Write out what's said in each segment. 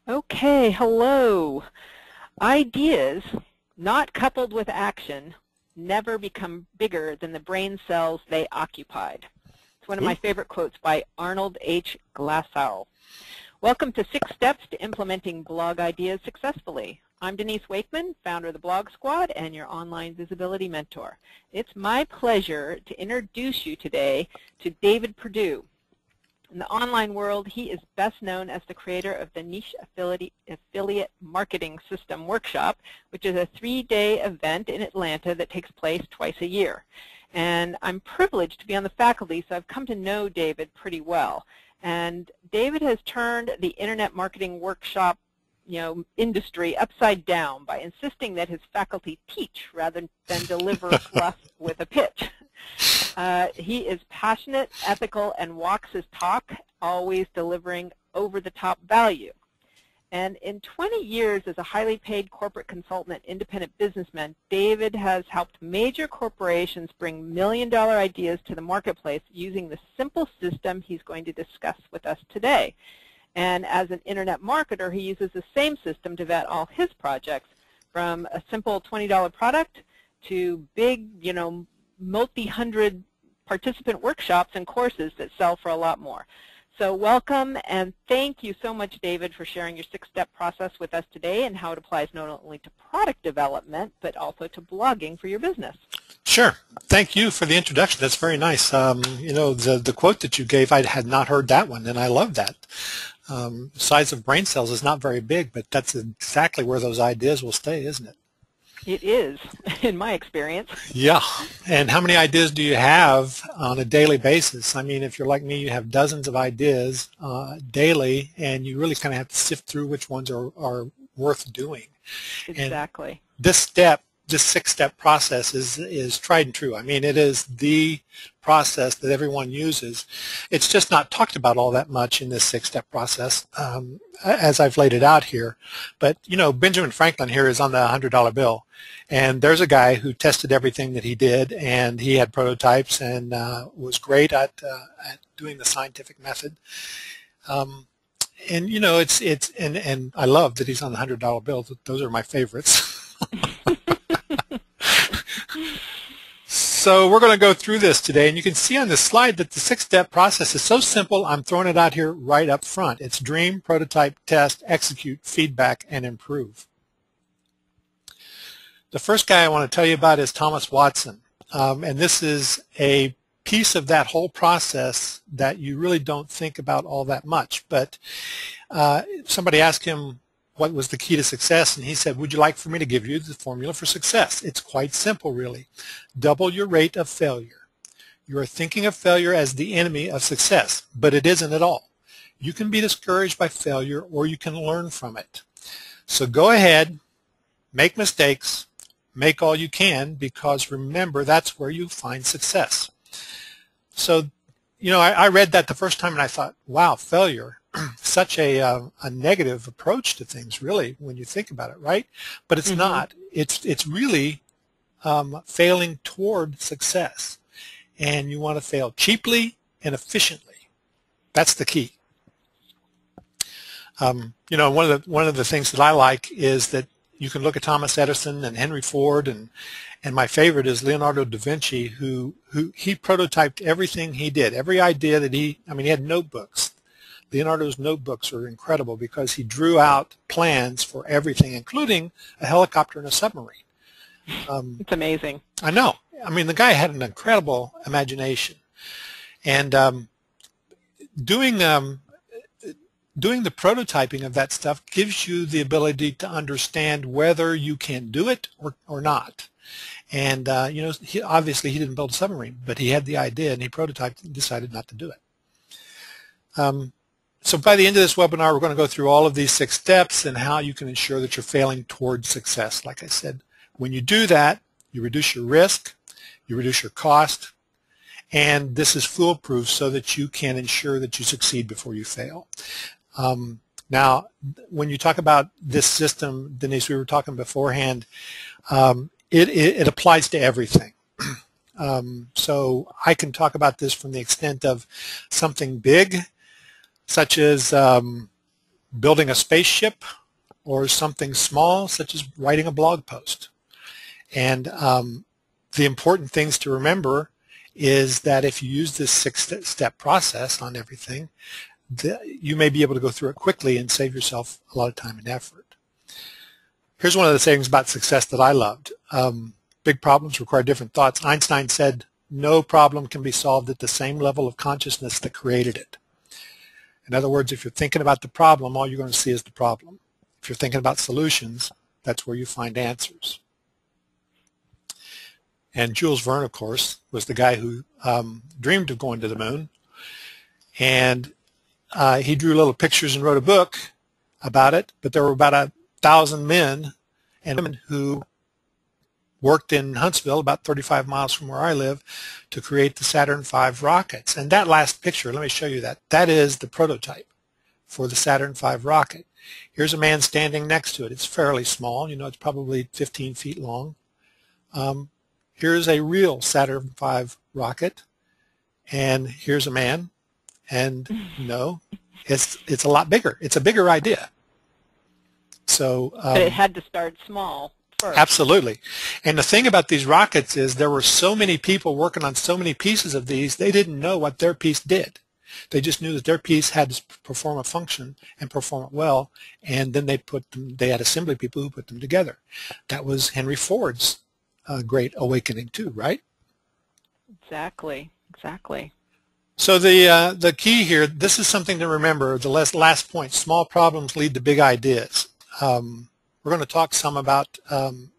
Okay, hello. Ideas not coupled with action never become bigger than the brain cells they occupied. It's one of my favorite quotes by Arnold H. Glasow. Welcome to 6 Steps to Implementing Blog Ideas Successfully. I'm Denise Wakeman, founder of the Blog Squad and your online visibility mentor. It's my pleasure to introduce you today to David Perdew. In the online world, he is best known as the creator of the Niche Affiliate Marketing System Workshop, which is a 3-day event in Atlanta that takes place twice a year. And I'm privileged to be on the faculty, so I've come to know David pretty well. And David has turned the Internet Marketing Workshop industry upside down by insisting that his faculty teach rather than deliver fluff with a pitch. He is passionate, ethical, and walks his talk, always delivering over-the-top value. And in 20 years as a highly paid corporate consultant and independent businessman, David has helped major corporations bring million-dollar ideas to the marketplace using the simple system he's going to discuss with us today. And as an internet marketer, he uses the same system to vet all his projects, from a simple $20 product to big, multi-hundred participant workshops and courses that sell for a lot more. So welcome, and thank you so much, David, for sharing your 6-step process with us today and how it applies not only to product development, but also to blogging for your business. Sure. Thank you for the introduction. That's very nice. The quote that you gave, I had not heard that one, and I love that. Size of brain cells is not very big, but that's exactly where those ideas will stay, isn't it? It is, in my experience. Yeah. And how many ideas do you have on a daily basis? I mean, if you're like me, you have dozens of ideas daily, and you really kind of have to sift through which ones are worth doing. Exactly. And this 6-step process is tried and true. I mean, it is the process that everyone uses. It's just not talked about all that much in this 6-step process, as I've laid it out here. But, Benjamin Franklin here is on the $100 bill. And there's a guy who tested everything that he did, and he had prototypes and was great at doing the scientific method. And I love that he's on the $100 bill. Those are my favorites. So we're going to go through this today, and you can see on this slide that the 6-step process is so simple, I'm throwing it out here right up front. It's dream, prototype, test, execute, feedback, and improve. The first guy I want to tell you about is Thomas Watson, and this is a piece of that whole process that you really don't think about all that much. But somebody asked him what was the key to success, and he said, would you like for me to give you the formula for success? It's quite simple, really. Double your rate of failure. You are thinking of failure as the enemy of success, but it isn't at all. You can be discouraged by failure, or you can learn from it. So go ahead, make mistakes, make all you can, because remember, that's where you find success. So, I read that the first time and I thought, wow, failure. Such a negative approach to things, really, when you think about it, right? But it's not. It's really failing toward success, and you want to fail cheaply and efficiently. That's the key. One of the things that I like is that you can look at Thomas Edison and Henry Ford, and my favorite is Leonardo da Vinci, who he prototyped everything he did, every idea that he had notebooks. Leonardo's notebooks are incredible because he drew out plans for everything, including a helicopter and a submarine. It's amazing. I know. I mean, the guy had an incredible imagination. And doing the prototyping of that stuff gives you the ability to understand whether you can do it or not. And, obviously he didn't build a submarine, but he had the idea and he prototyped and decided not to do it. So by the end of this webinar, we're going to go through all of these 6 steps and how you can ensure that you're failing towards success. Like I said, when you do that, you reduce your risk, you reduce your cost, and this is foolproof so that you can ensure that you succeed before you fail. Now, when you talk about this system, Denise, we were talking beforehand, it applies to everything. So I can talk about this from the extent of something big, such as building a spaceship or something small, such as writing a blog post. And the important things to remember is that if you use this 6-step process on everything, you may be able to go through it quickly and save yourself a lot of time and effort. Here's one of the things about success that I loved. Big problems require different thoughts. Einstein said, no problem can be solved at the same level of consciousness that created it. In other words, if you're thinking about the problem, all you're going to see is the problem. If you're thinking about solutions, that's where you find answers. And Jules Verne, of course, was the guy who dreamed of going to the moon. And he drew little pictures and wrote a book about it, but there were about 1,000 men and women who worked in Huntsville, about 35 miles from where I live, to create the Saturn V rockets. And that last picture, let me show you that. That is the prototype for the Saturn V rocket. Here's a man standing next to it. It's fairly small. You know, it's probably 15 feet long. Here's a real Saturn V rocket. And here's a man. And no, it's a lot bigger. It's a bigger idea. So, but it had to start small first. Absolutely. And the thing about these rockets is there were so many people working on so many pieces of these, they didn't know what their piece did. They just knew that their piece had to perform a function and perform it well, and then they had assembly people who put them together. That was Henry Ford's great awakening too, right? Exactly. So the key here, this is something to remember, the last point, small problems lead to big ideas. We're going to talk some about, and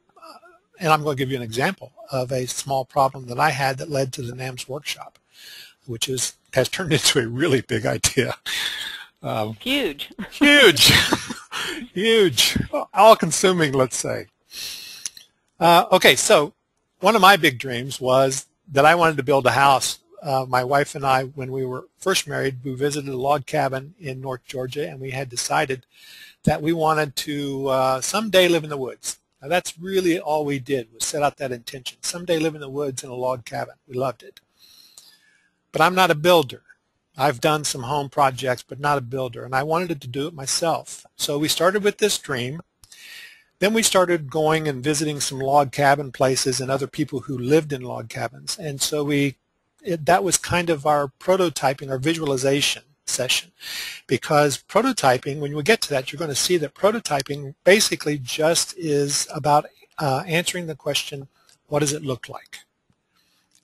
I'm going to give you an example of a small problem that I had that led to the NAMS workshop, which has turned into a really big idea. Huge. Huge. Huge. All-consuming, let's say. Okay, so one of my big dreams was that I wanted to build a house. My wife and I, when we were first married, we visited a log cabin in North Georgia, and we had decided that we wanted to someday live in the woods. Now, that's really all we did, was set out that intention. Someday live in the woods in a log cabin. We loved it. But I'm not a builder. I've done some home projects, but not a builder, and I wanted to do it myself. So we started with this dream. Then we started going and visiting some log cabin places and other people who lived in log cabins. And so that was kind of our prototyping, our visualization session. Because prototyping, when we get to that, you're going to see that prototyping basically just is about answering the question, what does it look like?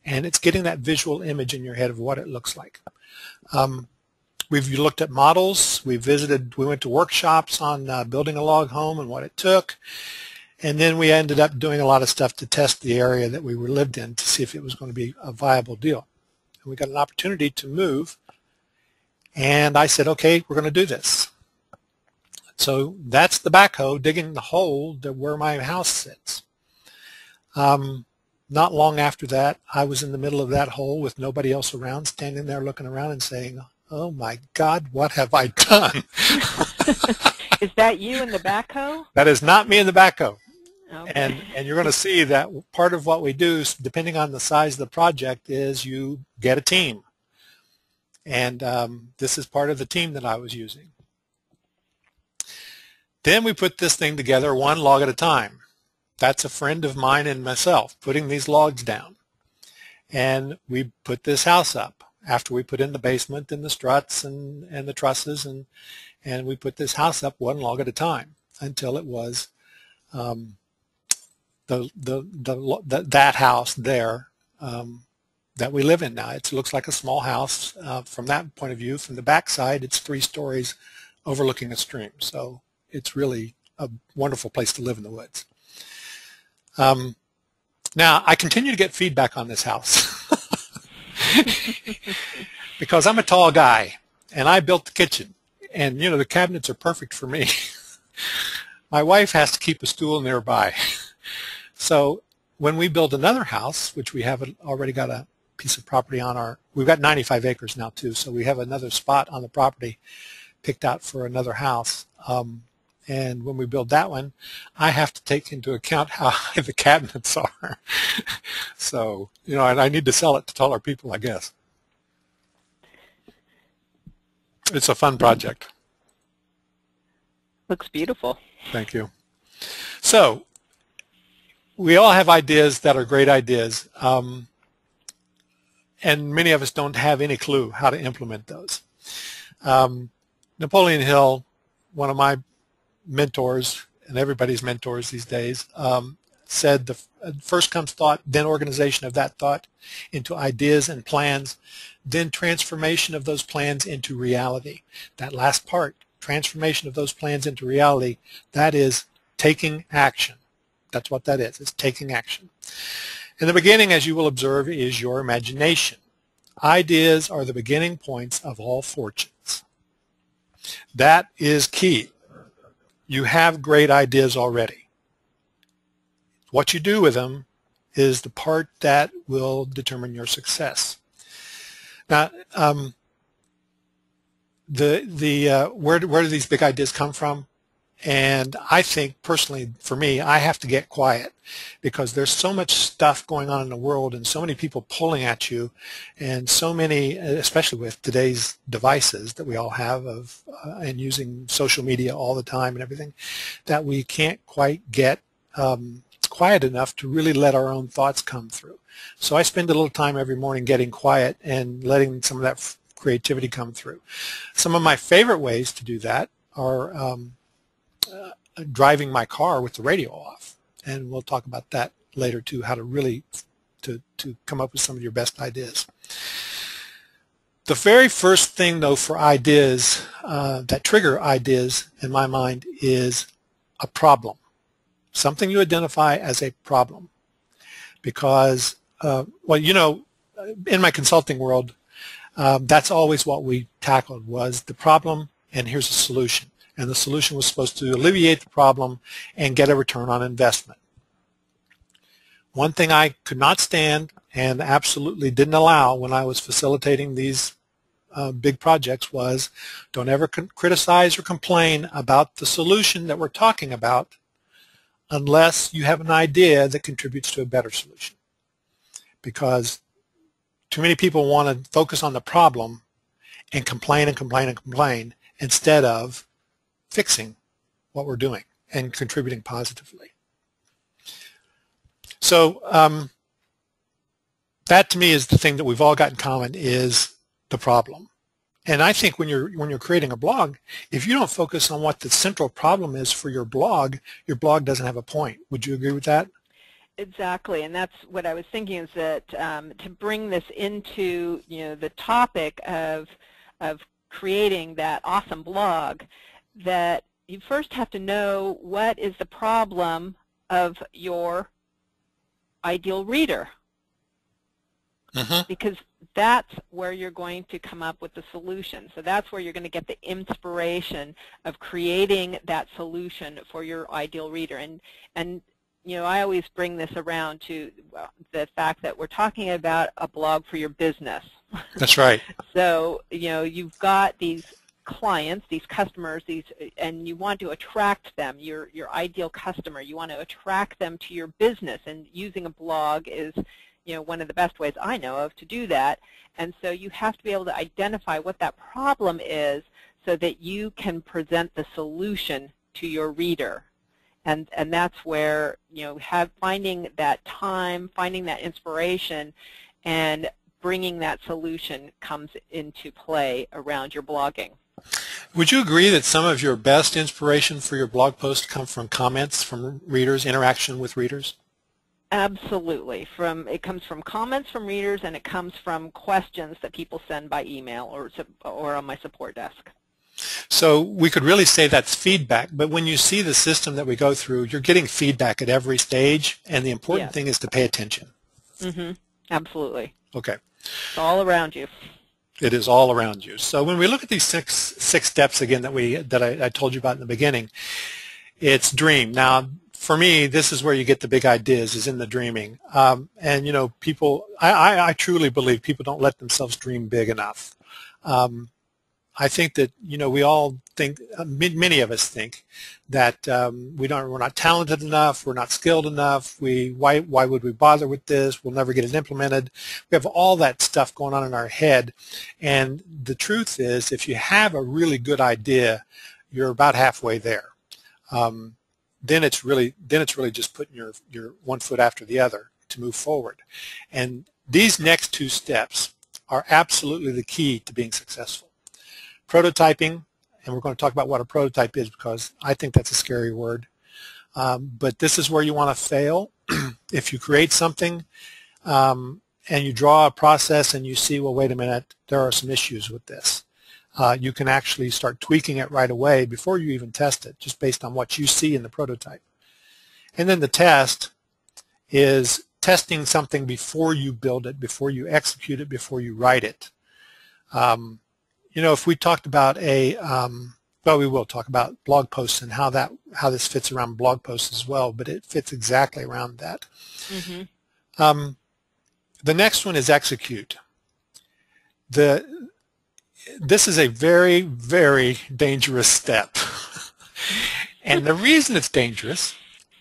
And it's getting that visual image in your head of what it looks like. We've looked at models. We went to workshops on building a log home and what it took. And then we ended up doing a lot of stuff to test the area that we lived in to see if it was going to be a viable deal. And we got an opportunity to move. And I said, okay, we're going to do this. So that's the backhoe digging the hole where my house sits. Not long after that, I was in the middle of that hole with nobody else around, standing there looking around and saying, oh my God, what have I done? Is that you in the backhoe? That is not me in the backhoe. Okay. And you're going to see that part of what we do, depending on the size of the project, is you get a team. And this is part of the team that I was using. Then we put this thing together one log at a time. That's a friend of mine and myself putting these logs down. And we put this house up after we put in the basement and the struts and the trusses, and we put this house up one log at a time until it was that house there that we live in now. It looks like a small house from that point of view. From the back side, it's 3 stories overlooking a stream. So it's really a wonderful place to live in the woods. Now, I continue to get feedback on this house because I'm a tall guy, and I built the kitchen. And, you know, the cabinets are perfect for me. My wife has to keep a stool nearby. So when we build another house, which we have already got a piece of property on we've got 95 acres now too, so we have another spot on the property picked out for another house. And when we build that one, I have to take into account how high the cabinets are. So, you know, and I need to sell it to taller people, I guess. It's a fun project. Looks beautiful. Thank you. So we all have ideas that are great ideas, and many of us don't have any clue how to implement those. Napoleon Hill, one of my mentors and everybody's mentors these days, said first comes thought, then organization of that thought into ideas and plans, then transformation of those plans into reality. That last part, transformation of those plans into reality, that is taking action. That's what that is. It's taking action. In the beginning, as you will observe, is your imagination. Ideas are the beginning points of all fortunes. That is key. You have great ideas already. What you do with them is the part that will determine your success. Now, where do these big ideas come from? And I think, personally, for me, I have to get quiet because there's so much stuff going on in the world and so many people pulling at you and so many, especially with today's devices that we all have and using social media all the time and everything, that we can't quite get quiet enough to really let our own thoughts come through. So I spend a little time every morning getting quiet and letting some of that creativity come through. Some of my favorite ways to do that are driving my car with the radio off, and we'll talk about that later too, how to really to come up with some of your best ideas. The very first thing though for ideas that trigger ideas in my mind is a problem, something you identify as a problem, because well, you know, in my consulting world, that's always what we tackled was the problem and here's a solution. And the solution was supposed to alleviate the problem and get a return on investment. One thing I could not stand and absolutely didn't allow when I was facilitating these big projects was don't ever criticize or complain about the solution that we're talking about unless you have an idea that contributes to a better solution. Because too many people want to focus on the problem and complain and complain and complain instead of fixing what we're doing and contributing positively. So that to me is the thing that we've all got in common is the problem. And I think when you're creating a blog, if you don't focus on what the central problem is for your blog doesn't have a point. Would you agree with that? Exactly, and that's what I was thinking is that to bring this into the topic of creating that awesome blog, that you first have to know what is the problem of your ideal reader. Because that's where you're going to come up with the solution. So that's where you're going to get the inspiration of creating that solution for your ideal reader. And I always bring this around to the fact that we're talking about a blog for your business. That's right. So, you've got these clients, these customers, and you want to attract them, your ideal customer. You want to attract them to your business, and using a blog is one of the best ways I know of to do that. And so you have to be able to identify what that problem is so that you can present the solution to your reader. And that's where finding that time, finding that inspiration, and bringing that solution comes into play around your blogging. Would you agree that some of your best inspiration for your blog posts come from comments from readers, interaction with readers? Absolutely. It comes from comments from readers, and it comes from questions that people send by email or on my support desk. So we could really say that's feedback, but when you see the system that we go through, you're getting feedback at every stage, and the important thing is to pay attention. Absolutely. Okay. It's all around you. It is all around you. So when we look at these six steps again that I told you about in the beginning, it's dream. Now, for me, this is where you get the big ideas, is in the dreaming. And people, I truly believe people don't let themselves dream big enough. I think that we all think, many of us think that we're not talented enough, we're not skilled enough. Why would we bother with this? We'll never get it implemented. We have all that stuff going on in our head, and the truth is, if you have a really good idea, you're about halfway there. then it's really just putting your one foot after the other to move forward. And these next two steps are absolutely the key to being successful. Prototyping, and we're going to talk about what a prototype is because I think that's a scary word. But this is where you want to fail. If you create something and you draw a process and you see, well, wait a minute, there are some issues with this. You can actually start tweaking it right away before you even test it, just based on what you see in the prototype. And then the test is testing something before you build it, before you execute it, before you write it. You know, if we talked about well, we will talk about blog posts and how this fits around blog posts as well, but it fits exactly around that. Mm-hmm. The next one is execute. This is a very, very dangerous step. And the reason it's dangerous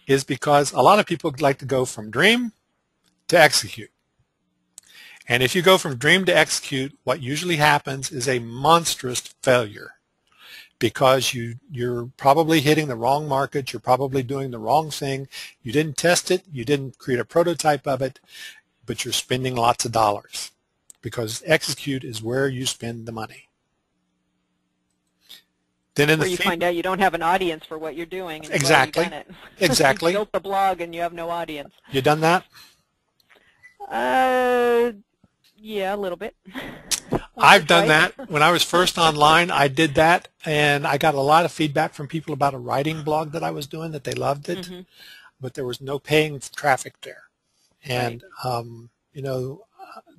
is because a lot of people like to go from dream to execute. And if you go from dream to execute, what usually happens is a monstrous failure because you're probably hitting the wrong market, you're probably doing the wrong thing, you didn't test it, you didn't create a prototype of it, but you're spending lots of dollars because execute is where you spend the money. Then in where you find out you don't have an audience for what you're doing. And exactly. You've already done it. Exactly. You built the blog and you have no audience. You done that? Yeah, a little bit. I've done that. When I was first online, I did that, and I got a lot of feedback from people about a writing blog that I was doing, that they loved it, mm-hmm. but there was no paying traffic there. And, right. You know,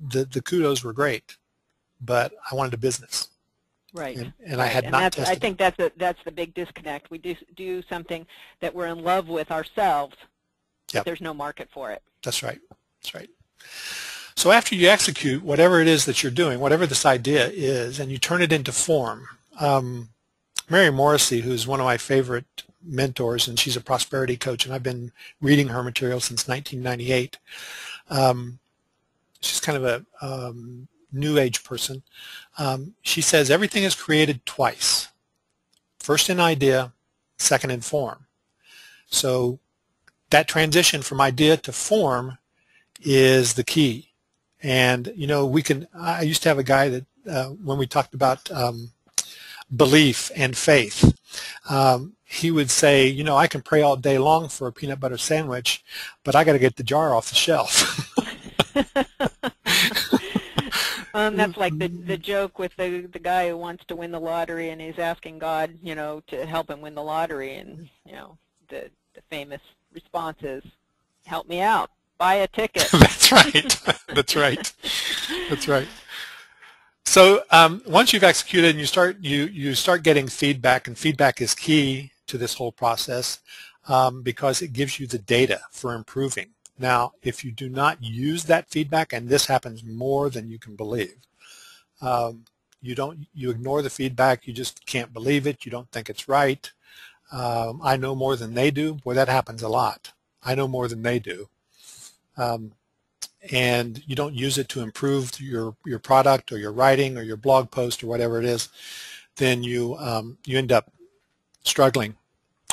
the kudos were great, but I wanted a business. Right. And I had not tested. I think that's the big disconnect. We do something that we're in love with ourselves, but there's no market for it. That's right. That's right. So after you execute whatever it is that you're doing, whatever this idea is, and you turn it into form, Mary Morrissey, who's one of my favorite mentors, and she's a prosperity coach, and I've been reading her material since 1998. She's kind of a new age person. She says everything is created twice. First in idea, second in form. So that transition from idea to form is the key. And, you know, I used to have a guy that when we talked about belief and faith, he would say, you know, I can pray all day long for a peanut butter sandwich, but I got to get the jar off the shelf. That's like the joke with the guy who wants to win the lottery and he's asking God, you know, to help him win the lottery, and, you know, the famous response is, help me out, buy a ticket. That's right. That's right. That's right. So once you've executed and you start getting feedback, and feedback is key to this whole process because it gives you the data for improving. Now, if you do not use that feedback, and this happens more than you can believe, you ignore the feedback, you just can't believe it, you don't think it's right. I know more than they do. Boy, that happens a lot. I know more than they do. And you don't use it to improve your product or your writing or your blog post or whatever it is, then you end up struggling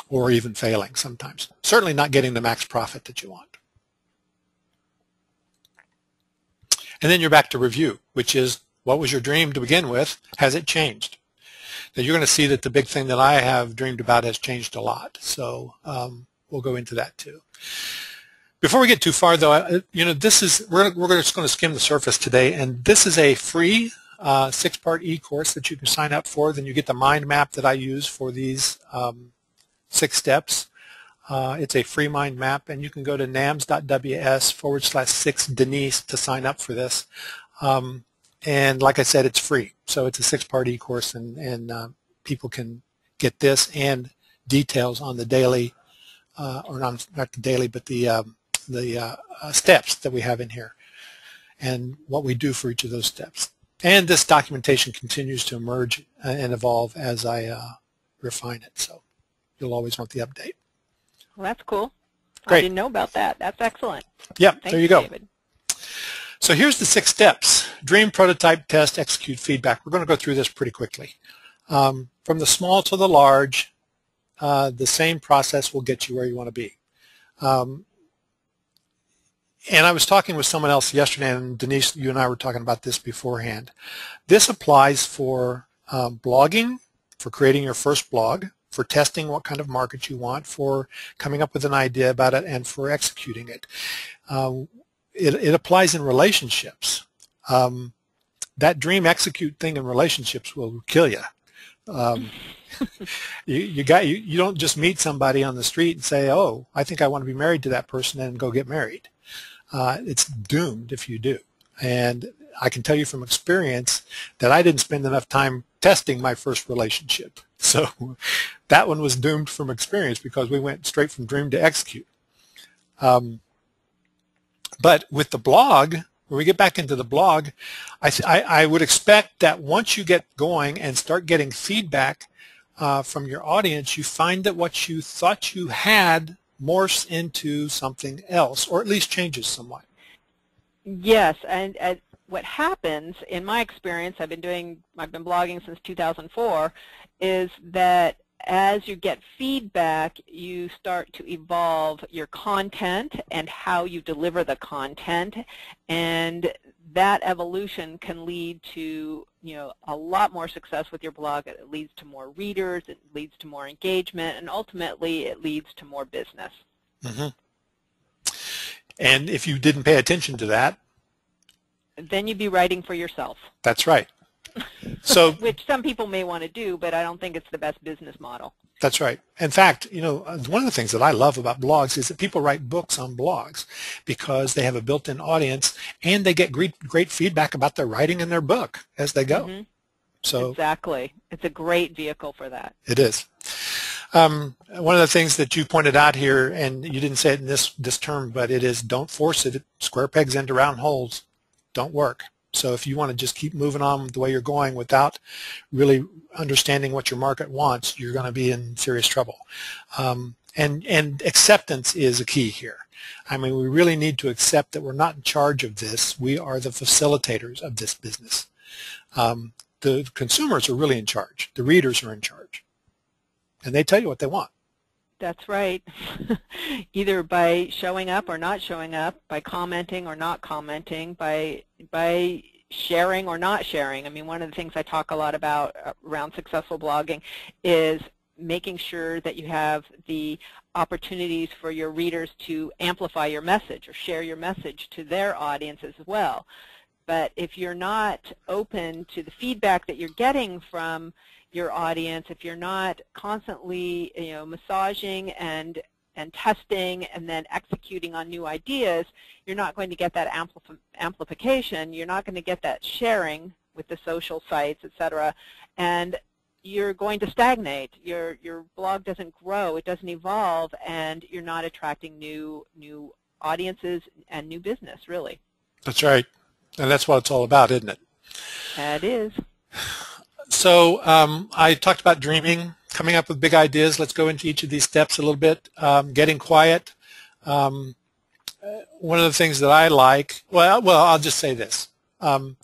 or even failing sometimes. Certainly not getting the max profit that you want. And then you're back to review, which is, what was your dream to begin with? Has it changed? Now you're going to see that the big thing that I have dreamed about has changed a lot. So we'll go into that too. Before we get too far, though, you know, we're just going to skim the surface today, and this is a free 6-part e-course that you can sign up for. Then you get the mind map that I use for these 6 steps. It's a free mind map, and you can go to nams.ws/6Denise to sign up for this. And like I said, it's free. So it's a 6-part e-course, and people can get this and details on the daily, or not the daily, but the steps that we have in here and what we do for each of those steps. And this documentation continues to emerge and evolve as I refine it. So you'll always want the update. Well, that's cool. Great. I didn't know about that. That's excellent. Yep, there you go. David. So here's the 6 steps: dream, prototype, test, execute, feedback. We're going to go through this pretty quickly. From the small to the large, the same process will get you where you want to be. And I was talking with someone else yesterday, and Denise, you and I were talking about this beforehand. This applies for blogging, for creating your first blog, for testing what kind of market you want, for coming up with an idea about it, and for executing it. It applies in relationships. That dream execute thing in relationships will kill you. You don't just meet somebody on the street and say, oh, I think I want to be married to that person, and go get married. It's doomed if you do. And I can tell you from experience that I didn't spend enough time testing my first relationship. So that one was doomed from experience because we went straight from dream to execute. But with the blog, when we get back into the blog, I would expect that once you get going and start getting feedback from your audience, you find that what you thought you had morphs into something else, or at least changes somewhat. Yes, and what happens in my experience, I've been blogging since 2004, is that as you get feedback, you start to evolve your content and how you deliver the content, and that evolution can lead to, a lot more success with your blog. It leads to more readers, it leads to more engagement, and ultimately it leads to more business. Mm-hmm. And if you didn't pay attention to that, then you'd be writing for yourself. That's right. So, which some people may want to do, but I don't think it's the best business model. That's right. In fact, one of the things that I love about blogs is that people write books on blogs because they have a built-in audience and they get great feedback about their writing in their book as they go. Mm-hmm. So exactly. It's a great vehicle for that. It is. One of the things that you pointed out here, and you didn't say it in this term, but it is don't force it. Square pegs into round holes don't work. So if you want to just keep moving on the way you're going without really understanding what your market wants, you're going to be in serious trouble. And acceptance is a key here. I mean, we really need to accept that we're not in charge of this. We are the facilitators of this business. The consumers are really in charge. The readers are in charge. And they tell you what they want. That's right. Either by showing up or not showing up, by commenting or not commenting, by sharing or not sharing. I mean, one of the things I talk a lot about around successful blogging is making sure that you have the opportunities for your readers to amplify your message or share your message to their audience as well. But if you're not open to the feedback that you're getting from your audience, if you're not constantly, massaging and testing and then executing on new ideas, you're not going to get that amplification. You're not going to get that sharing with the social sites, etc. And you're going to stagnate. Your blog doesn't grow. It doesn't evolve, and you're not attracting new audiences and new business, really. That's right. And that's what it's all about, isn't it? That is. So I talked about dreaming, coming up with big ideas. Let's go into each of these steps a little bit. Getting quiet. One of the things that I like, well, I'll just say this. I've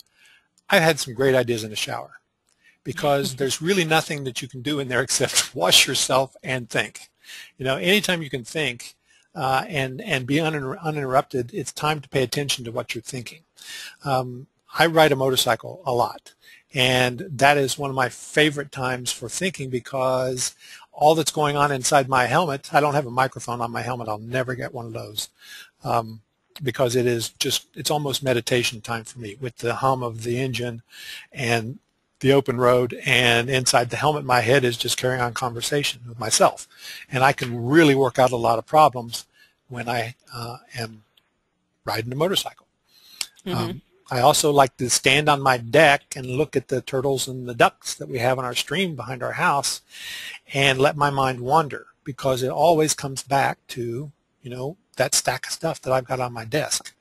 had some great ideas in the shower because there's really nothing that you can do in there except wash yourself and think. Anytime you can think and be uninterrupted, it's time to pay attention to what you're thinking. I ride a motorcycle a lot. And that is one of my favorite times for thinking because all that's going on inside my helmet, I don't have a microphone on my helmet. I'll never get one of those because it's almost meditation time for me with the hum of the engine and the open road, and inside the helmet my head is just carrying on conversation with myself. And I can really work out a lot of problems when I am riding a motorcycle. Mm-hmm. I also like to stand on my deck and look at the turtles and the ducks that we have in our stream behind our house and let my mind wander because it always comes back to, that stack of stuff that I've got on my desk.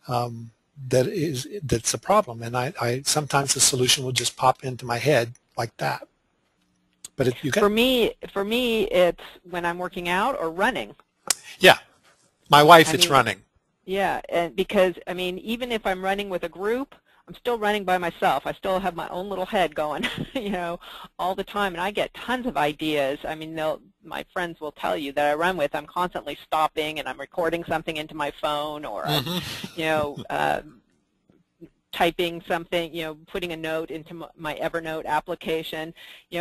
That's a problem. And I sometimes the solution will just pop into my head like that. But for me, it's when I'm working out or running. Yeah. My wife, it's running. Yeah, and because, even if I'm running with a group, I'm still running by myself. I still have my own little head going, all the time, and I get tons of ideas. I mean, my friends will tell you that I run with, I'm constantly stopping and I'm recording something into my phone, or I'm, typing something, putting a note into my Evernote application,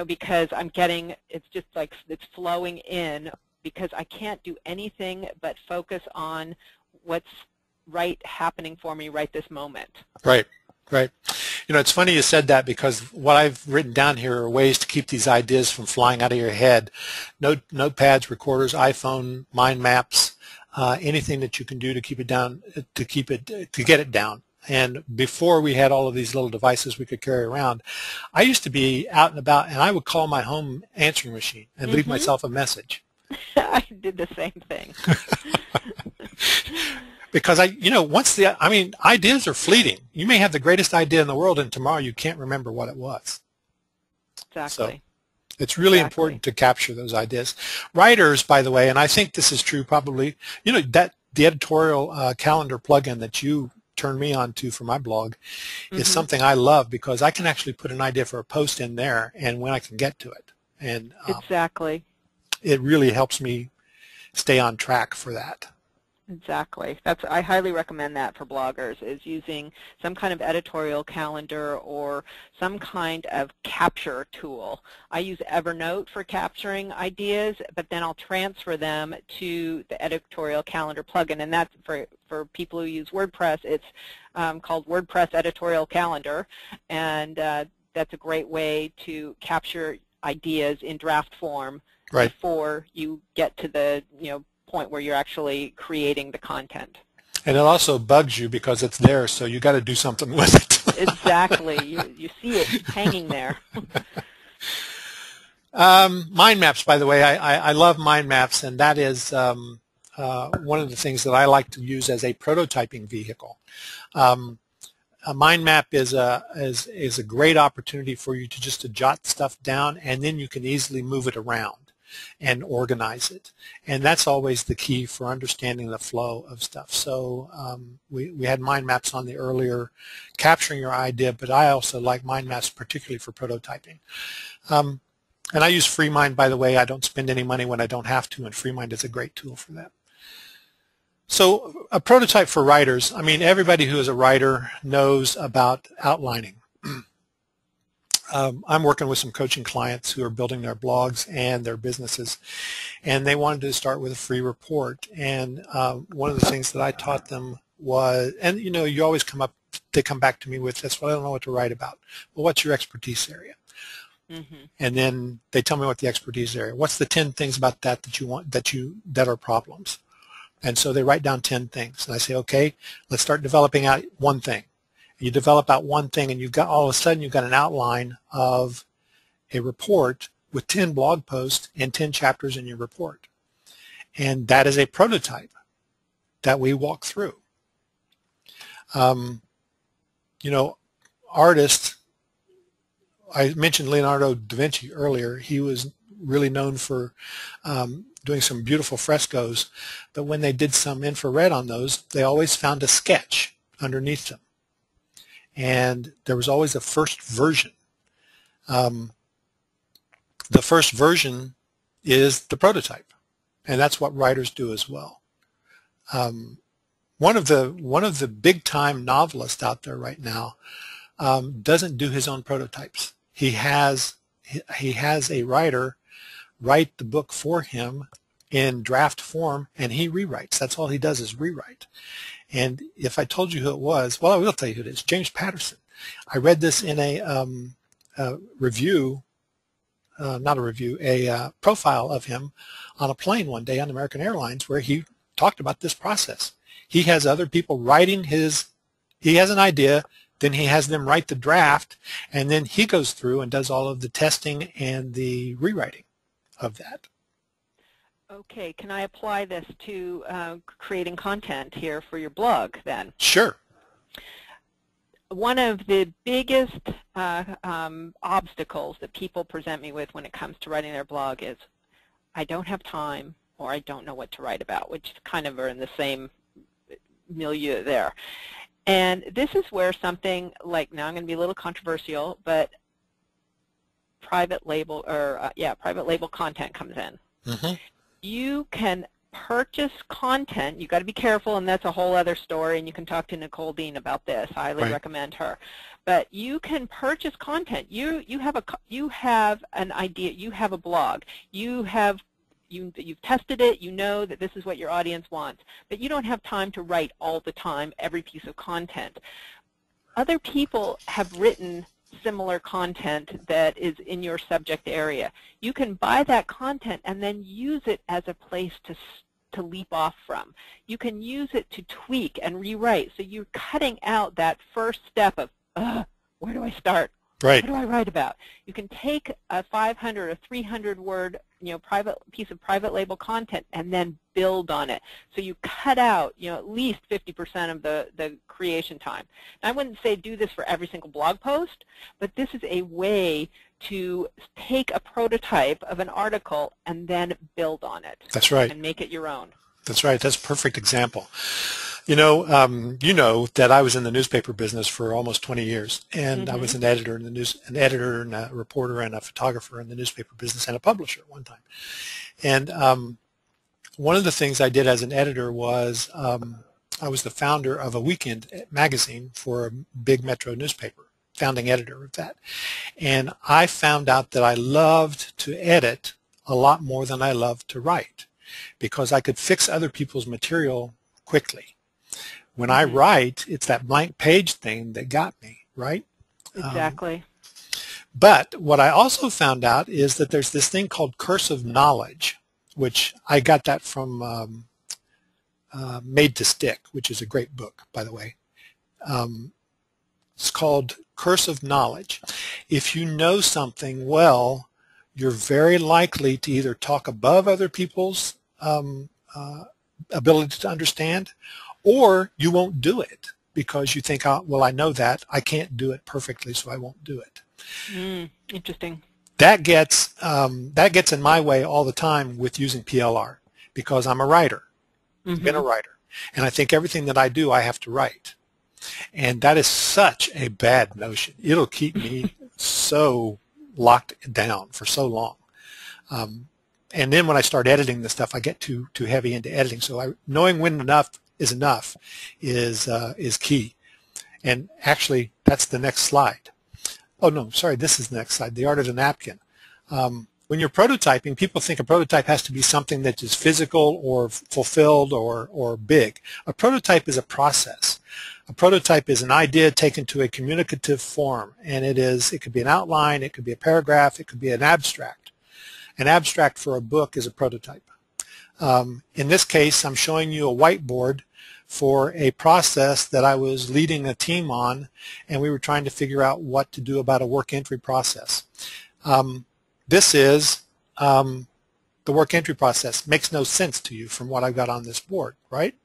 because I'm getting, it's just like it's flowing in, because I can't do anything but focus on what's happening for me right this moment. Right, right. It's funny you said that, because what I've written down here are ways to keep these ideas from flying out of your head. Notepads, recorders, iPhone, mind maps, anything that you can do to keep it down, to get it down. And before we had all of these little devices we could carry around, I used to be out and about, and I would call my home answering machine and leave myself a message. I did the same thing. Because ideas are fleeting. You may have the greatest idea in the world, and tomorrow you can't remember what it was. Exactly. So it's really important to capture those ideas. Writers, by the way, and I think this is true probably, that the editorial calendar plugin that you turned me on to for my blog is something I love, because I can actually put an idea for a post in there, and when I can get to it. And exactly. It really helps me stay on track for that. Exactly. I highly recommend that for bloggers, is using some kind of editorial calendar or some kind of capture tool. I use Evernote for capturing ideas, but then I'll transfer them to the editorial calendar plugin, and that's for people who use WordPress. It's called WordPress Editorial Calendar, and that's a great way to capture ideas in draft form before you get to the point where you're actually creating the content. And it also bugs you because it's there, so you got to do something with it. Exactly. You see it hanging there. Mind maps, by the way, I love mind maps, and that is one of the things that I like to use as a prototyping vehicle. A mind map is a great opportunity for you to jot stuff down, and then you can easily move it around and organize it. And that's always the key for understanding the flow of stuff. So we had mind maps on the earlier, capturing your idea, but I also like mind maps particularly for prototyping. And I use FreeMind, by the way. I don't spend any money when I don't have to, and FreeMind is a great tool for that. So a prototype for writers, everybody who is a writer knows about outlining. I'm working with some coaching clients who are building their blogs and their businesses, and they wanted to start with a free report. And one of the things that I taught them was, and you always they come back to me with this, well, I don't know what to write about. Well, what's your expertise area? And then they tell me what the expertise area. What's the 10 things about that you want, that are problems? And so they write down 10 things. And I say, okay, let's start developing out one thing. You develop out one thing, and all of a sudden you've got an outline of a report with 10 blog posts and 10 chapters in your report. And that is a prototype that we walk through. Artists, I mentioned Leonardo da Vinci earlier. He was really known for doing some beautiful frescoes, but when they did some infrared on those, they always found a sketch underneath them. And there was always a first version. The first version is the prototype, and that's what writers do as well. One of the big time novelists out there right now doesn't do his own prototypes. He has a writer write the book for him in draft form, and he rewrites. That's all he does is rewrite. And if I told you who it was, well, I will tell you who it is, James Patterson. I read this in a review, a profile of him on a plane one day on American Airlines, where he talked about this process. He has other people writing he has an idea, then he has them write the draft, and then he goes through and does all of the testing and the rewriting of that. Okay, can I apply this to creating content here for your blog then? Sure. One of the biggest obstacles that people present me with when it comes to writing their blog is, I don't have time, or I don't know what to write about, which kind of are in the same milieu there. And this is where something like, now I'm going to be a little controversial, but private label, or private label content comes in. Mm-hmm. You can purchase content. You've got to be careful, and that's a whole other story, and you can talk to Nicole Dean about this. Highly recommend her. But you can purchase content. You have an idea. You have a blog. You've tested it. You know that this is what your audience wants. But you don't have time to write all the time every piece of content. Other people have written similar content that is in your subject area. You can buy that content and then use it as a place to leap off from. You can use it to tweak and rewrite. So you're cutting out that first step of, where do I start? Right. What do I write about? You can take a 500 or 300 word private piece of private label content and then build on it. So you cut out at least 50% of the creation time. And I wouldn't say do this for every single blog post, but this is a way to take a prototype of an article and then build on it. That's right. And make it your own. That's right. That's a perfect example. You know that I was in the newspaper business for almost 20 years, and I was an editor in the news, an editor and a reporter and a photographer in the newspaper business, and a publisher at one time. And one of the things I did as an editor was I was the founder of a weekend magazine for a big metro newspaper, founding editor of that. And I found out that I loved to edit a lot more than I loved to write, because I could fix other people's material quickly. When I write, it's that blank page thing that got me, right? Exactly. But what I also found out is that there's this thing called cursive knowledge, which I got that from Made to Stick, which is a great book, by the way. It's called cursive knowledge. If you know something well, you're very likely to either talk above other people's ability to understand, or you won't do it because you think, oh, well, I know that. I can't do it perfectly, so I won't do it. Interesting. That gets in my way all the time with using PLR, because I'm a writer. I've been a writer. And I think everything that I do, I have to write. And that is such a bad notion. It'll keep me so locked down for so long. And then when I start editing the stuff, I get too heavy into editing. So knowing when enough is key. And actually, that's the next slide. Oh, no, sorry, this is the next slide, the art of the napkin. When you're prototyping, people think a prototype has to be something that is physical or fulfilled or big. A prototype is a process. A prototype is an idea taken to a communicative form, and it could be an outline, it could be a paragraph, it could be an abstract. An abstract for a book is a prototype. In this case, I'm showing you a whiteboard for a process that I was leading a team on, and we were trying to figure out what to do about a work entry process. This is the work entry process. Makes no sense to you from what I've got on this board, right?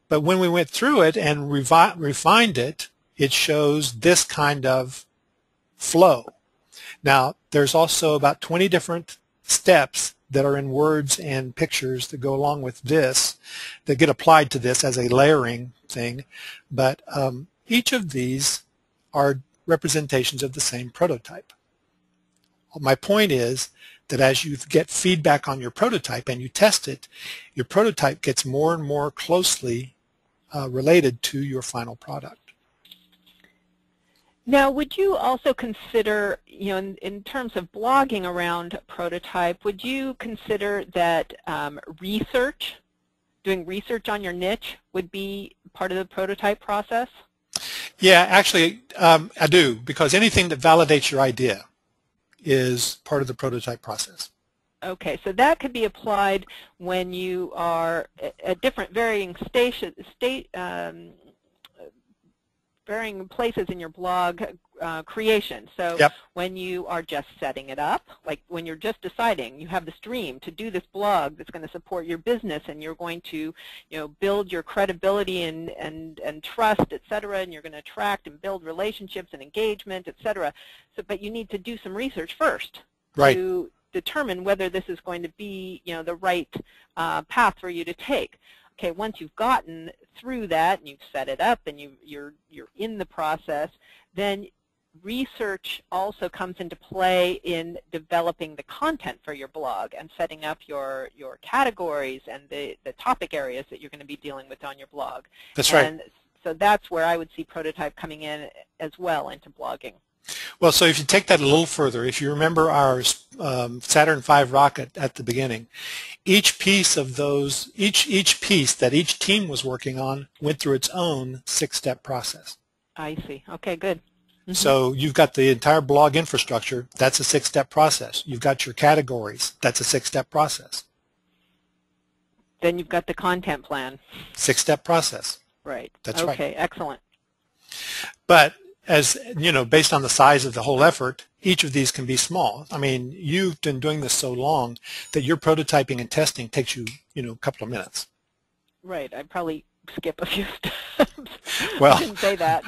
But when we went through it and refined it, it shows this kind of flow. Now, there's also about 20 different steps that are in words and pictures that go along with this, that get applied to this as a layering thing. But each of these are representations of the same prototype. My point is that as you get feedback on your prototype and you test it, your prototype gets more and more closely related to your final product. Now, would you also consider, in terms of blogging around prototype, would you consider that doing research on your niche would be part of the prototype process? Yeah, actually, I do, because anything that validates your idea is part of the prototype process. Okay, so that could be applied when you are at different varying varying places in your blog creation. So when you are just setting it up, like when you're just deciding, you have this dream to do this blog that's going to support your business, and you're going to build your credibility and trust, et cetera, and you're going to attract and build relationships and engagement, et cetera. So, but you need to do some research first to determine whether this is going to be the right path for you to take. Okay, once you've gotten through that and you've set it up and you're in the process, then research also comes into play in developing the content for your blog and setting up your categories and the topic areas that you're going to be dealing with on your blog. That's right. And so that's where I would see Prototype coming in as well into blogging. Well, so if you take that a little further, if you remember our Saturn V rocket at the beginning, each piece of those, each piece that each team was working on went through its own 6-step process. I see. Okay, good. Mm-hmm. So you've got the entire blog infrastructure. That's a 6-step process. You've got your categories. That's a 6-step process. Then you've got the content plan. 6-step process. Right. That's right. Okay, excellent. But as you know, based on the size of the whole effort, each of these can be small. I mean, you've been doing this so long that your prototyping and testing takes you, a couple of minutes. Right. I'd probably skip a few steps. Well, I didn't say that.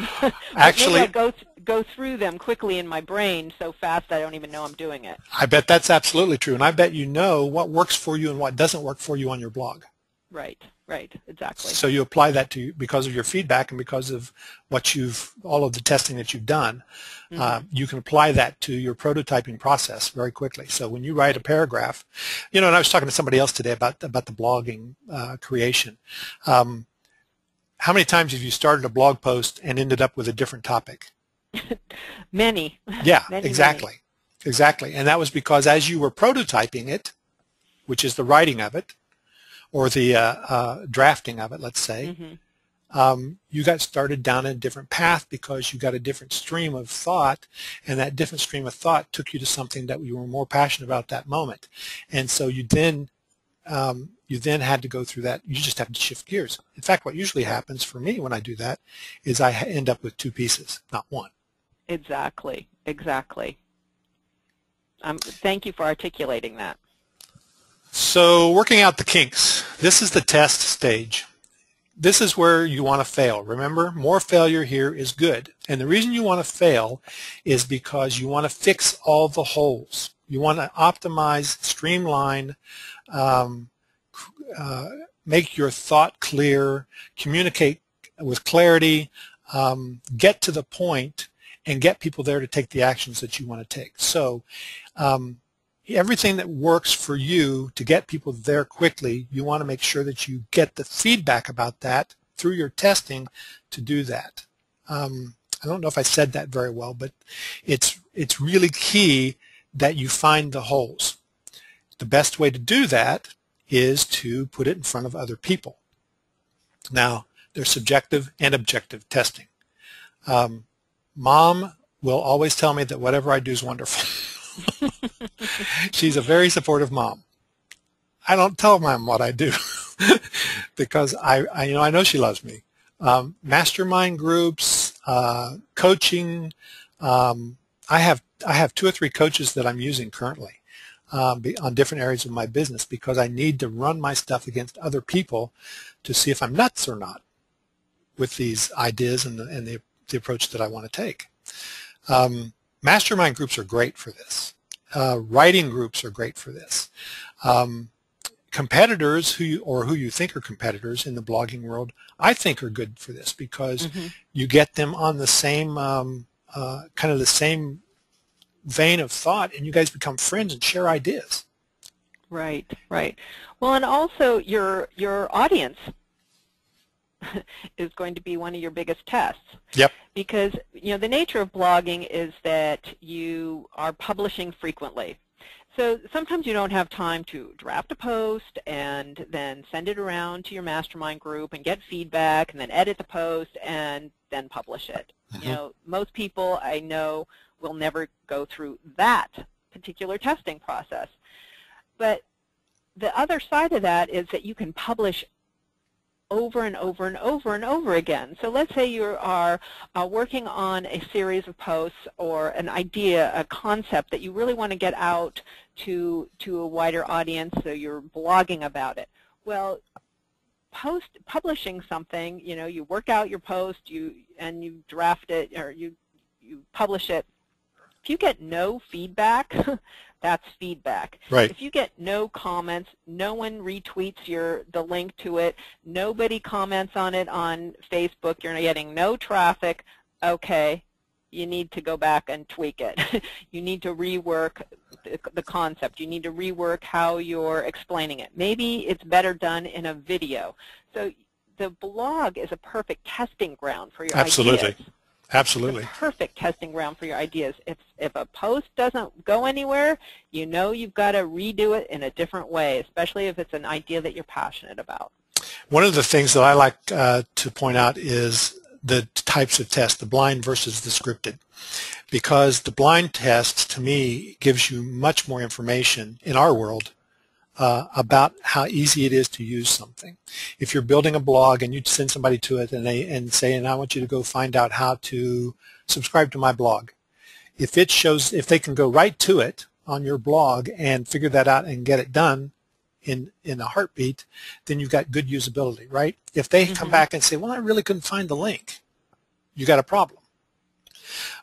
Actually, maybe I go through them quickly in my brain so fast I don't even know I'm doing it. I bet that's absolutely true, and I bet you know what works for you and what doesn't work for you on your blog. Right. Right, exactly. So you apply that to because of your feedback and because of all of the testing that you've done, you can apply that to your prototyping process very quickly. So when you write a paragraph, and I was talking to somebody else today about the blogging creation. How many times have you started a blog post and ended up with a different topic? Many. Yeah, many, exactly. Many. Exactly. And that was because as you were prototyping it, which is the writing of it, or the drafting of it, let's say, you got started down a different path because you got a different stream of thought, and that different stream of thought took you to something that you were more passionate about at that moment. And so you then had to go through that. You just have to shift gears. In fact, what usually happens for me when I do that is I end up with 2 pieces, not 1. Exactly. Exactly. Thank you for articulating that. So working out the kinks, this is the test stage. This is where you want to fail. Remember, more failure here is good. And the reason you want to fail is because you want to fix all the holes. You want to optimize, streamline, make your thought clear, communicate with clarity, get to the point, and get people there to take the actions that you want to take. So everything that works for you to get people there quickly, you want to make sure that you get the feedback about that through your testing to do that. I don't know if I said that very well, but it's really key that you find the holes. The best way to do that is to put it in front of other people. Now, there's subjective and objective testing. Mom will always tell me that whatever I do is wonderful. She's a very supportive mom. I don't tell Mom what I do because I know she loves me. Mastermind groups, coaching. I have 2 or 3 coaches that I'm using currently on different areas of my business because I need to run my stuff against other people to see if I'm nuts or not with these ideas and the approach that I want to take. Mastermind groups are great for this. Writing groups are great for this. Competitors who you think are competitors in the blogging world, I think are good for this because you get them on the same kind of the same vein of thought, and you guys become friends and share ideas. Right, right. Well, and also your audience is going to be one of your biggest tests. Yep. Because the nature of blogging is that you are publishing frequently. So sometimes you don't have time to draft a post and then send it around to your mastermind group and get feedback and then edit the post and then publish it. Most people I know will never go through that particular testing process. But the other side of that is that you can publish over and over and over and over again. So let's say you are working on a series of posts or an idea, a concept that you really want to get out to a wider audience, so you're blogging about it. Well, publishing something, you work out your post, and you draft it, or you publish it, If you get no feedback, that's feedback. Right. If you get no comments, no one retweets the link to it, nobody comments on it on Facebook, you're getting no traffic, okay, you need to go back and tweak it. You need to rework the concept. You need to rework how you're explaining it. Maybe it's better done in a video. So the blog is a perfect testing ground for your Absolutely. ideas. Absolutely. It's a perfect testing ground for your ideas. If a post doesn't go anywhere, you know you've got to redo it in a different way, especially if it's an idea that you're passionate about. One of the things that I like to point out is the types of tests, the blind versus the scripted. Because the blind test, to me, gives you much more information in our world about how easy it is to use something. If you're building a blog and you send somebody to it and say, and I want you to go find out how to subscribe to my blog. If they can go right to it on your blog and figure that out and get it done in a heartbeat, then you've got good usability, right? If they come back and say, well, I really couldn't find the link, you got a problem.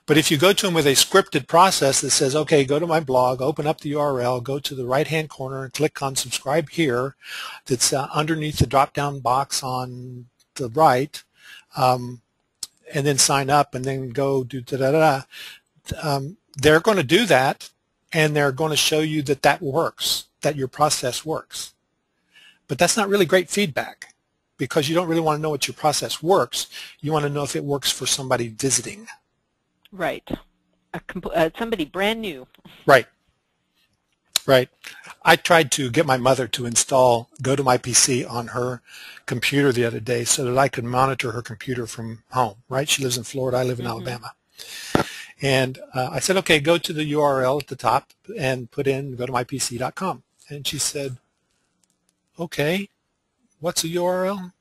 But if you go to them with a scripted process that says, okay, go to my blog, open up the URL, go to the right-hand corner and click on subscribe here, that's underneath the drop-down box on the right, and then sign up and then go do da-da-da, they're going to do that, and they're going to show you that that works, that your process works. But that's not really great feedback, because you don't really want to know what your process works. You want to know if it works for somebody visiting. Right. Somebody brand new. Right. Right. I tried to get my mother to install GoToMyPC on her computer the other day so that I could monitor her computer from home, right? She lives in Florida. I live in Alabama. And I said, okay, go to the URL at the top and put in gotomypc.com. And she said, okay, what's a URL?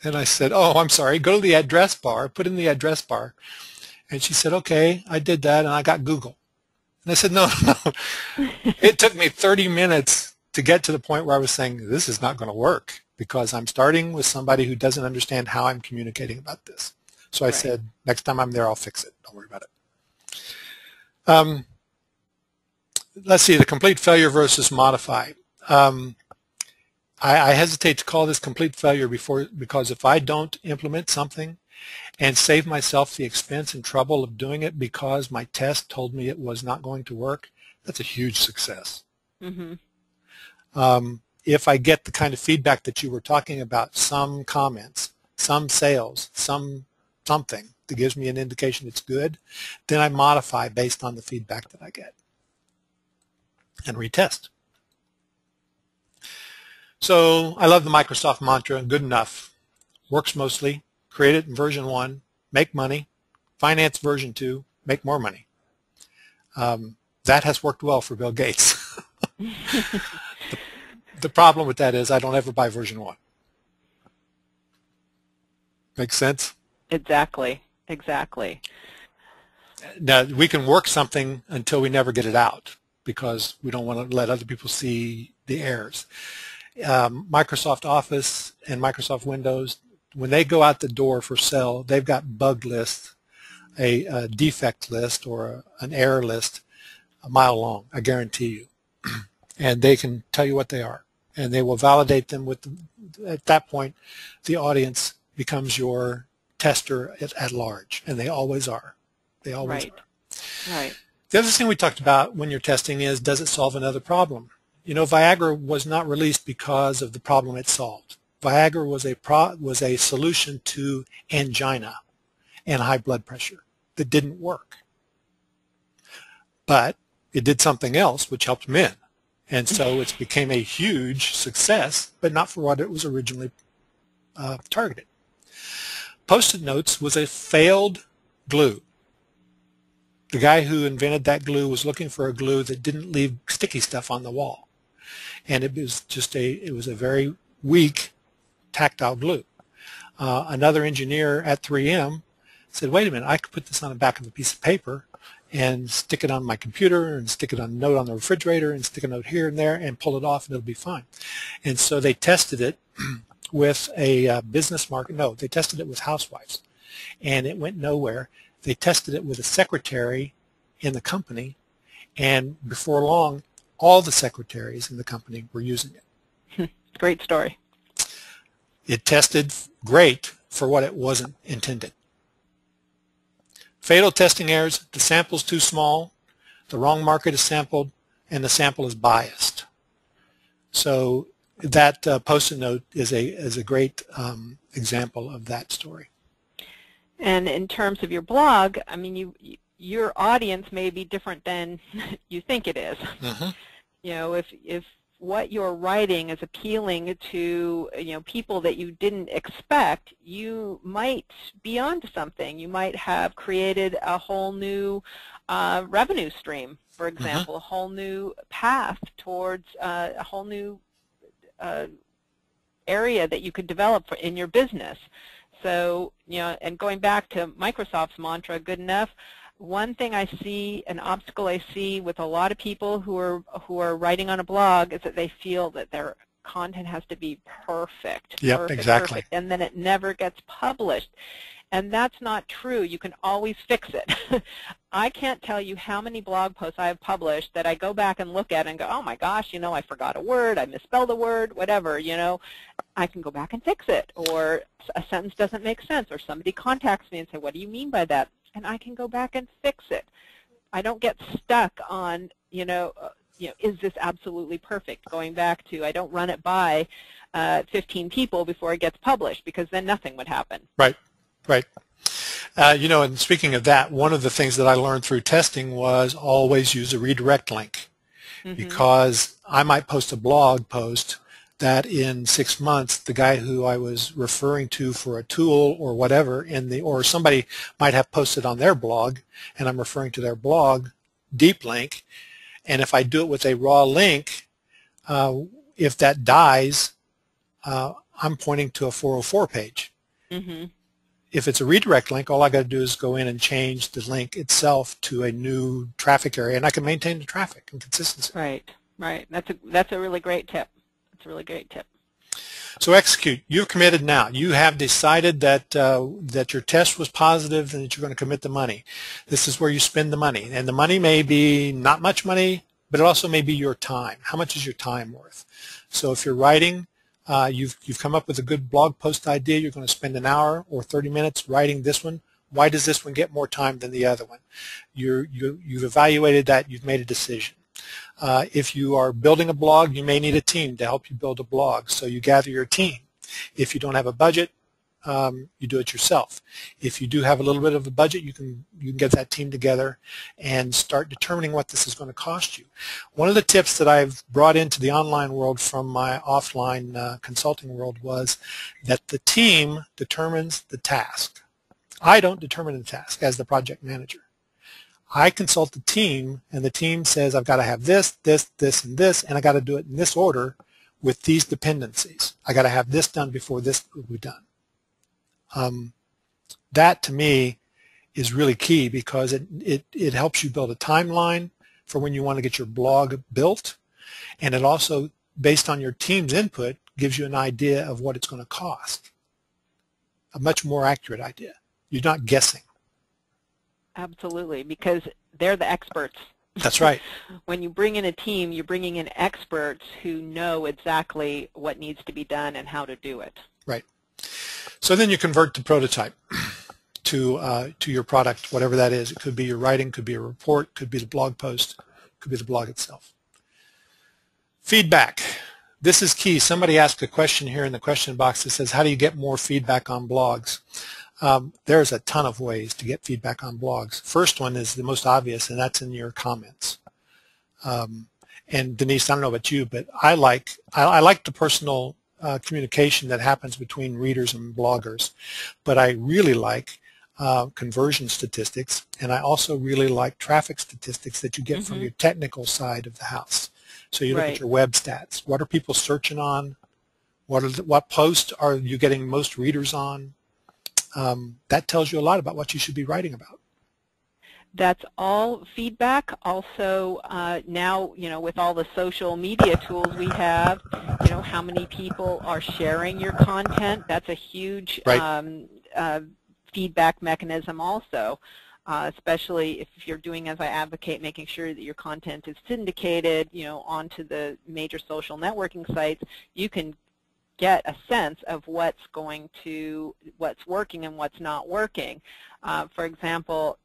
And I said, oh, I'm sorry, go to the address bar, put in the address bar. And she said, okay, I did that, and I got Google. And I said, no. It took me 30 minutes to get to the point where I was saying, this is not going to work, because I'm starting with somebody who doesn't understand how I'm communicating about this. So I said, next time I'm there, I'll fix it. Don't worry about it. Let's see, the complete failure versus modify. I hesitate to call this complete failure because if I don't implement something and save myself the expense and trouble of doing it because my test told me it was not going to work, that's a huge success. If I get the kind of feedback that you were talking about, some comments, some sales, something that gives me an indication it's good, then I modify based on the feedback that I get and retest. So I love the Microsoft mantra, good enough, works mostly, create it in version 1, make money, finance version 2, make more money. That has worked well for Bill Gates. The problem with that is I don't ever buy version 1. Make sense? Exactly. Exactly. Now, we can work something until we never get it out because we don't want to let other people see the errors. Microsoft Office and Microsoft Windows, when they go out the door for sale, they've got bug lists, a defect list or an error list a mile long, I guarantee you. And they can tell you what they are. And they will validate them with, at that point, the audience becomes your tester at large. And they always are. They always are. Right. The other thing we talked about when you're testing is, does it solve another problem? You know, Viagra was not released because of the problem it solved. Viagra was a solution to angina and high blood pressure that didn't work. But it did something else which helped men. And so it became a huge success, but not for what it was originally targeted. Post-it notes was a failed glue. The guy who invented that glue was looking for a glue that didn't leave sticky stuff on the wall. And it was just a very weak tactile glue. Another engineer at 3M said, wait a minute, I could put this on the back of a piece of paper and stick it on my computer and stick it on a note on the refrigerator and stick a note here and there and pull it off and it'll be fine. And so they tested it with a business market. No, they tested it with housewives and it went nowhere. They tested it with a secretary in the company, and before long, all the secretaries in the company were using it. Great story. It tested great for what it wasn't intended. Fatal testing errors: the sample's too small, the wrong market is sampled, and the sample is biased. So that Post-it note is a great example of that story. And in terms of your blog, I mean, your audience may be different than you think it is. You know, if what you're writing is appealing to, you know, people that you didn't expect, you might be onto something. You might have created a whole new revenue stream, for example, a whole new path towards a whole new area that you could develop in your business. So, you know, and going back to Microsoft's mantra, good enough, one thing I see, an obstacle I see with a lot of people who are writing on a blog, is that they feel that their content has to be perfect. Yep, perfect, exactly. Perfect, and then it never gets published. And that's not true. You can always fix it. I can't tell you how many blog posts I have published that I go back and look at and go, oh my gosh, you know, I forgot a word, I misspelled a word, whatever, you know. I can go back and fix it. Or a sentence doesn't make sense, or somebody contacts me and say, what do you mean by that? And I can go back and fix it. I don't get stuck on, you know, is this absolutely perfect? Going back to, I don't run it by 15 people before it gets published, because then nothing would happen. Right, right. You know, and speaking of that, one of the things that I learned through testing was always use a redirect link, because I might post a blog post that in 6 months, the guy who I was referring to for a tool or whatever, or somebody might have posted on their blog, and I'm referring to their blog, deep link, and if I do it with a raw link, if that dies, I'm pointing to a 404 page. If it's a redirect link, all I got to do is go in and change the link itself to a new traffic area, and I can maintain the traffic and consistency. Right, right. That's a really great tip. It's a really great tip. So execute. You've committed now. You have decided that that your test was positive and that you're going to commit the money. This is where you spend the money. And the money may be not much money, but it also may be your time. How much is your time worth? So if you're writing, you've come up with a good blog post idea, you're going to spend an hour or 30 minutes writing this one. Why does this one get more time than the other one? You've evaluated that. You've made a decision. If you are building a blog, you may need a team to help you build a blog, so you gather your team. If you don't have a budget, you do it yourself. If you do have a little bit of a budget, you can get that team together and start determining what this is going to cost you. One of the tips that I've brought into the online world from my offline consulting world was that the team determines the task. I don't determine the task as the project manager. I consult the team, and the team says, I've got to have this, this, this, and this, and I got to do it in this order with these dependencies. I got to have this done before this will be done. That, to me, is really key, because it helps you build a timeline for when you want to get your blog built, and it also, based on your team's input, gives you an idea of what it's going to cost, a much more accurate idea. You're not guessing. Absolutely, because they're the experts. That's right. When you bring in a team, you're bringing in experts who know exactly what needs to be done and how to do it. Right. So then you convert the prototype to your product, whatever that is. It could be your writing, could be a report, could be the blog post, could be the blog itself. Feedback. This is key. Somebody asked a question here in the question box that says, how do you get more feedback on blogs? There's a ton of ways to get feedback on blogs. First one is the most obvious, and that's in your comments. And Denise, I don't know about you, but I like the personal communication that happens between readers and bloggers. But I really like conversion statistics, and I also really like traffic statistics that you get from your technical side of the house. So you look at your web stats. What are people searching on? What posts are you getting most readers on? That tells you a lot about what you should be writing about. That's all feedback. Also, now, with all the social media tools we have, how many people are sharing your content. That's a huge feedback mechanism also. especially if you're doing as I advocate, making sure that your content is syndicated, onto the major social networking sites. You can get a sense of what's working and what's not working. For example,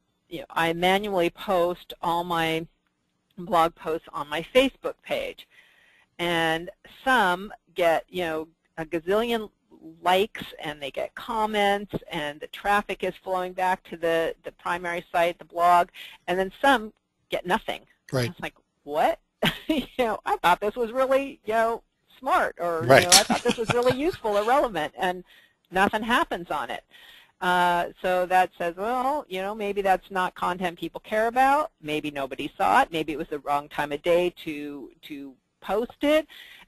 I manually post all my blog posts on my Facebook page, and some get a gazillion likes, and they get comments, and the traffic is flowing back to the primary site, the blog, and then some get nothing. Right. It's like, what? I thought this was really smart, or right. I thought this was really useful or relevant, and nothing happens on it. So that says, well, maybe that's not content people care about. Maybe nobody saw it. Maybe it was the wrong time of day to post it.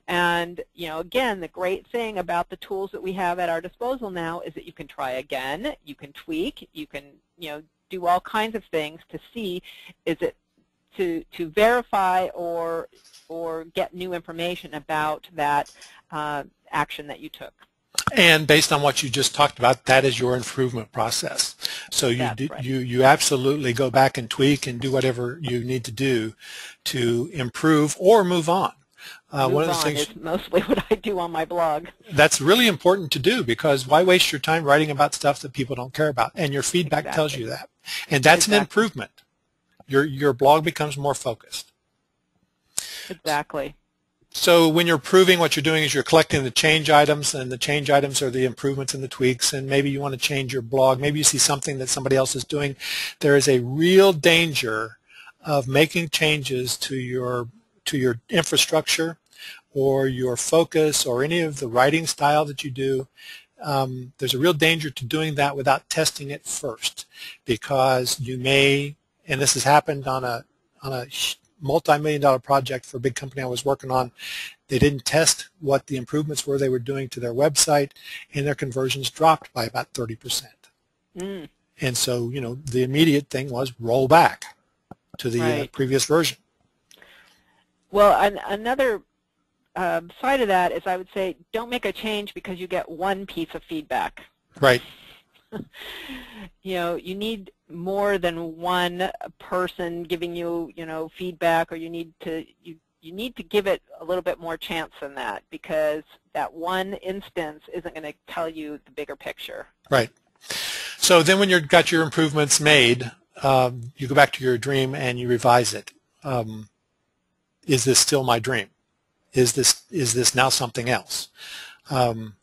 And, again, the great thing about the tools that we have at our disposal now is that you can try again, you can tweak, you can, do all kinds of things to see, is it to verify or get new information about that action that you took. And based on what you just talked about, that is your improvement process. So you absolutely go back and tweak and do whatever you need to do to improve or move on. One of the things is mostly what I do on my blog. That's really important to do, because why waste your time writing about stuff that people don't care about? And your feedback tells you that. And that's an improvement. Your blog becomes more focused. Exactly. So when you're proving, what you're doing is you're collecting the change items, and the change items are the improvements and the tweaks, and maybe you want to change your blog. Maybe you see something that somebody else is doing. There is a real danger of making changes to your infrastructure or your focus or any of the writing style that you do. There's a real danger to doing that without testing it first, because you may, and this has happened on a multi-million-dollar project for a big company I was working on. They didn't test what the improvements were they were doing to their website, and their conversions dropped by about 30%. And so, the immediate thing was roll back to the previous version. Well, another side of that is, I would say, don't make a change because you get one piece of feedback. Right. You need more than one person giving you, feedback, or you need to give it a little bit more chance than that, because that one instance isn't going to tell you the bigger picture. Right. So then when you've got your improvements made, you go back to your dream and you revise it. Is this still my dream? Is this now something else? One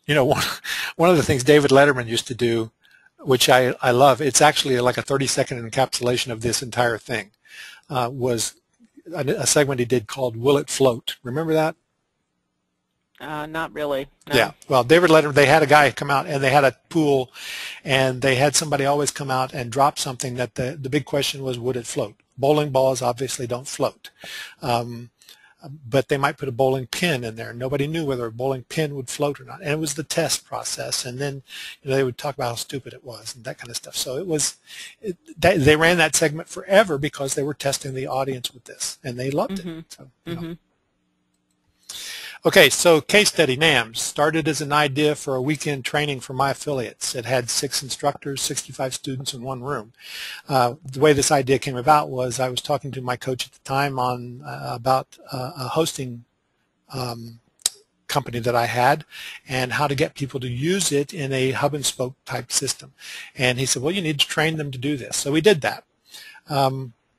of the things David Letterman used to do, which I love, it's actually like a 30-second encapsulation of this entire thing, was a segment he did called Will It Float? Remember that? Not really. No. Yeah. Well, David Letterman, they had a guy come out, and they had a pool, and they had somebody always come out and drop something that the big question was, would it float? Bowling balls obviously don't float. But they might put a bowling pin in there. Nobody knew whether a bowling pin would float or not. And it was the test process. And then they would talk about how stupid it was and that kind of stuff. So they ran that segment forever because they were testing the audience with this, and they loved it. So, Okay, so case study, NAMS, started as an idea for a weekend training for my affiliates. It had 6 instructors, 65 students in one room. The way this idea came about was I was talking to my coach at the time about a hosting company that I had and how to get people to use it in a hub and spoke type system. And he said, well, you need to train them to do this. So we did that.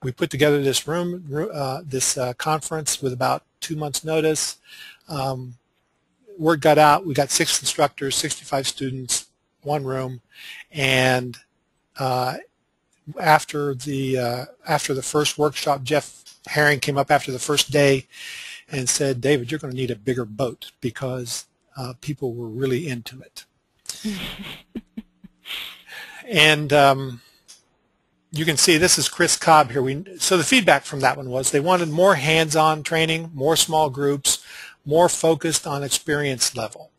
We put together this conference with about 2 months' notice. Word got out. We got 6 instructors, 65 students, one room, and after the first workshop, Jeff Herring came up after the first day and said, David, you're going to need a bigger boat, because people were really into it. And you can see this is Chris Cobb here. So the feedback from that one was they wanted more hands-on training, more small groups, more focused on experience level.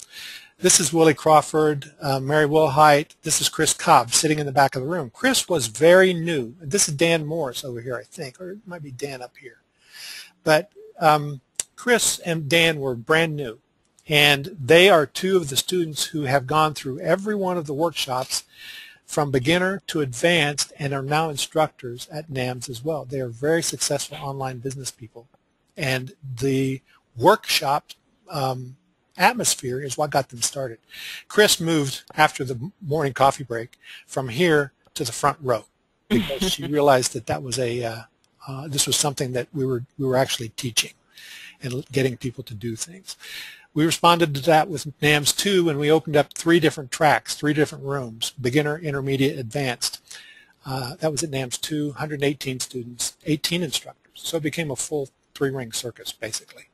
This is Willie Crawford, Mary Wilhite. This is Chris Cobb sitting in the back of the room. Chris was very new. This is Dan Morris over here, I think, or it might be Dan up here. But Chris and Dan were brand new, and they are 2 of the students who have gone through every one of the workshops from beginner to advanced and are now instructors at NAMS as well. They are very successful online business people. And the workshop atmosphere is what got them started. Chris moved after the morning coffee break from here to the front row because she realized that that was this was something that we were actually teaching and getting people to do things. We responded to that with NAMS 2, and we opened up 3 different tracks, 3 different rooms: beginner, intermediate, advanced. That was at NAMS 2, 118 students, 18 instructors. So it became a full 3-ring circus, basically.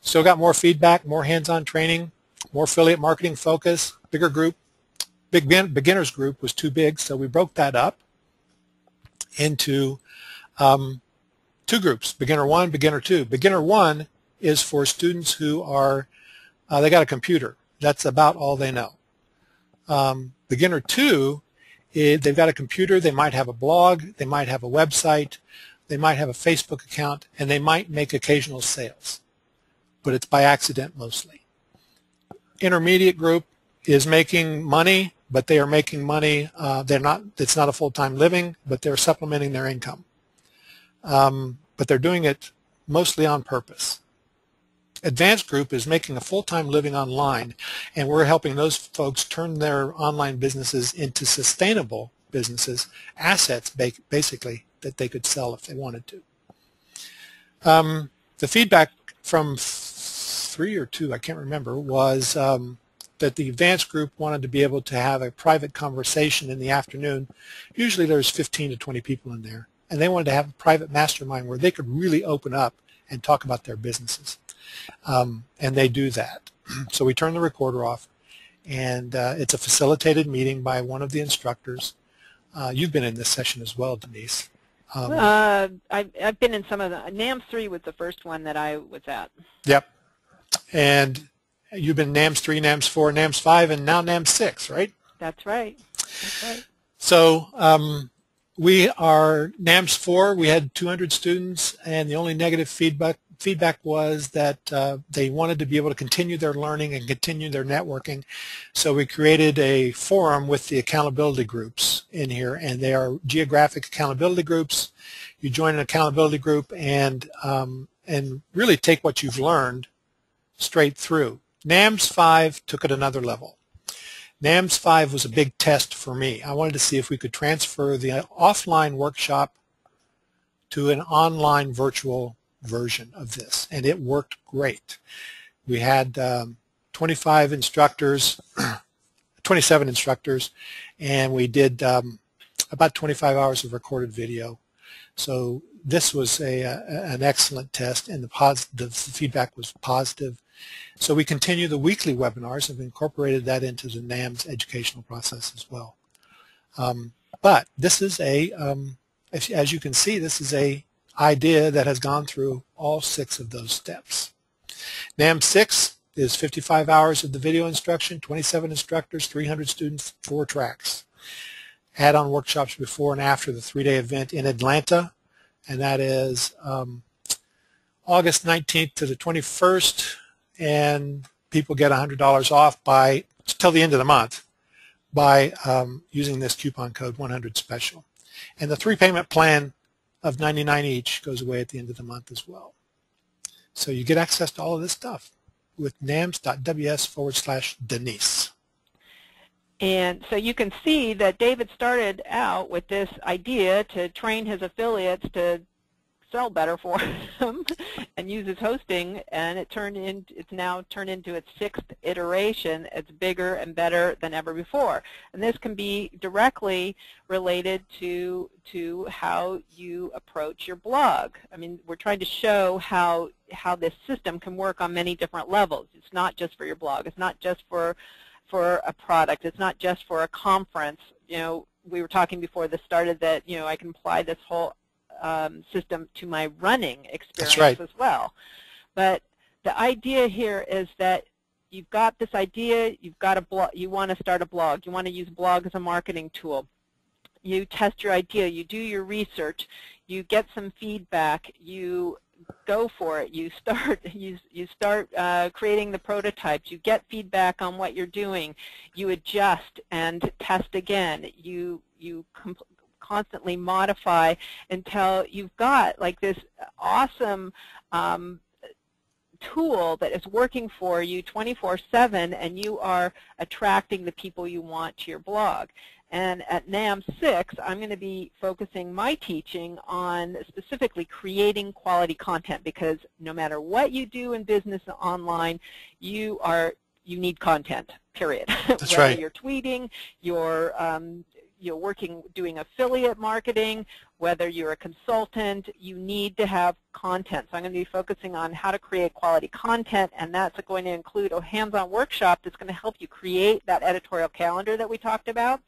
Still got more feedback, more hands-on training, more affiliate marketing focus, bigger group. Beginners group was too big, so we broke that up into 2 groups, beginner 1, beginner 2. Beginner 1 is for students who are, they got a computer. That's about all they know. Beginner 2, they've got a computer, they might have a blog, they might have a website, they might have a Facebook account, and they might make occasional sales, but it's by accident mostly. Intermediate group is making money, but they are making money, it's not a full-time living, but they're supplementing their income. But they're doing it mostly on purpose. Advanced group is making a full-time living online, and we're helping those folks turn their online businesses into sustainable businesses, assets basically that they could sell if they wanted to. The feedback from 3 or 2, I can't remember, was that the advanced group wanted to be able to have a private conversation in the afternoon. Usually there's 15 to 20 people in there, and they wanted to have a private mastermind where they could really open up and talk about their businesses. And they do that. So we turn the recorder off, and it's a facilitated meeting by one of the instructors. You've been in this session as well, Denise. I've been in some of the, NAMS 3 was the first one that I was at. Yep. And you've been NAMS 3, NAMS 4, NAMS 5, and now NAMS 6, right? That's right. That's right. So we are NAMS 4. We had 200 students, and the only negative feedback was that they wanted to be able to continue their learning and continue their networking. So we created a forum with the accountability groups in here, and they are geographic accountability groups. You join an accountability group and really take what you've learned straight through. NAMS 5 took it another level. NAMS 5 was a big test for me. I wanted to see if we could transfer the offline workshop to an online virtual version of this, and it worked great. We had 27 instructors, and we did about 25 hours of recorded video. So this was an excellent test, and the feedback was positive. So we continue the weekly webinars and incorporated that into the NAMS educational process as well. But this is as you can see, this is a idea that has gone through all 6 of those steps. NAMS 6 is 55 hours of the video instruction, 27 instructors, 300 students, 4 tracks. Add-on workshops before and after the 3-day event in Atlanta, and that is August 19th to the 21st, and people get $100 off till the end of the month by using this coupon code 100 special. And the 3-payment plan of $99 each goes away at the end of the month as well. So you get access to all of this stuff with nams.ws/Denise. And so you can see that David started out with this idea to train his affiliates to sell better for him and use his hosting, and it's now turned into its 6th iteration. It's bigger and better than ever before. And this can be directly related to how you approach your blog. I mean, we're trying to show how this system can work on many different levels. It's not just for your blog. It's not just for a product. It's not just for a conference. You know, we were talking before this started that, you know, I can apply this whole system to my running experience as well. But the idea here is that you've got this idea, you've got a blog, you want to start a blog, you want to use blog as a marketing tool. You test your idea, you do your research, you get some feedback, you go for it. You start creating the prototypes. You get feedback on what you're doing. You adjust and test again. You constantly modify until you've got like this awesome tool that is working for you 24/7, and you are attracting the people you want to your blog. And at NAM 6, I'm going to be focusing my teaching on specifically creating quality content, because no matter what you do in business online, you need content, period. That's Whether right. you're tweeting, you're doing affiliate marketing, whether you're a consultant, you need to have content. So I'm going to be focusing on how to create quality content, and that's going to include a hands-on workshop that's going to help you create that editorial calendar that we talked about,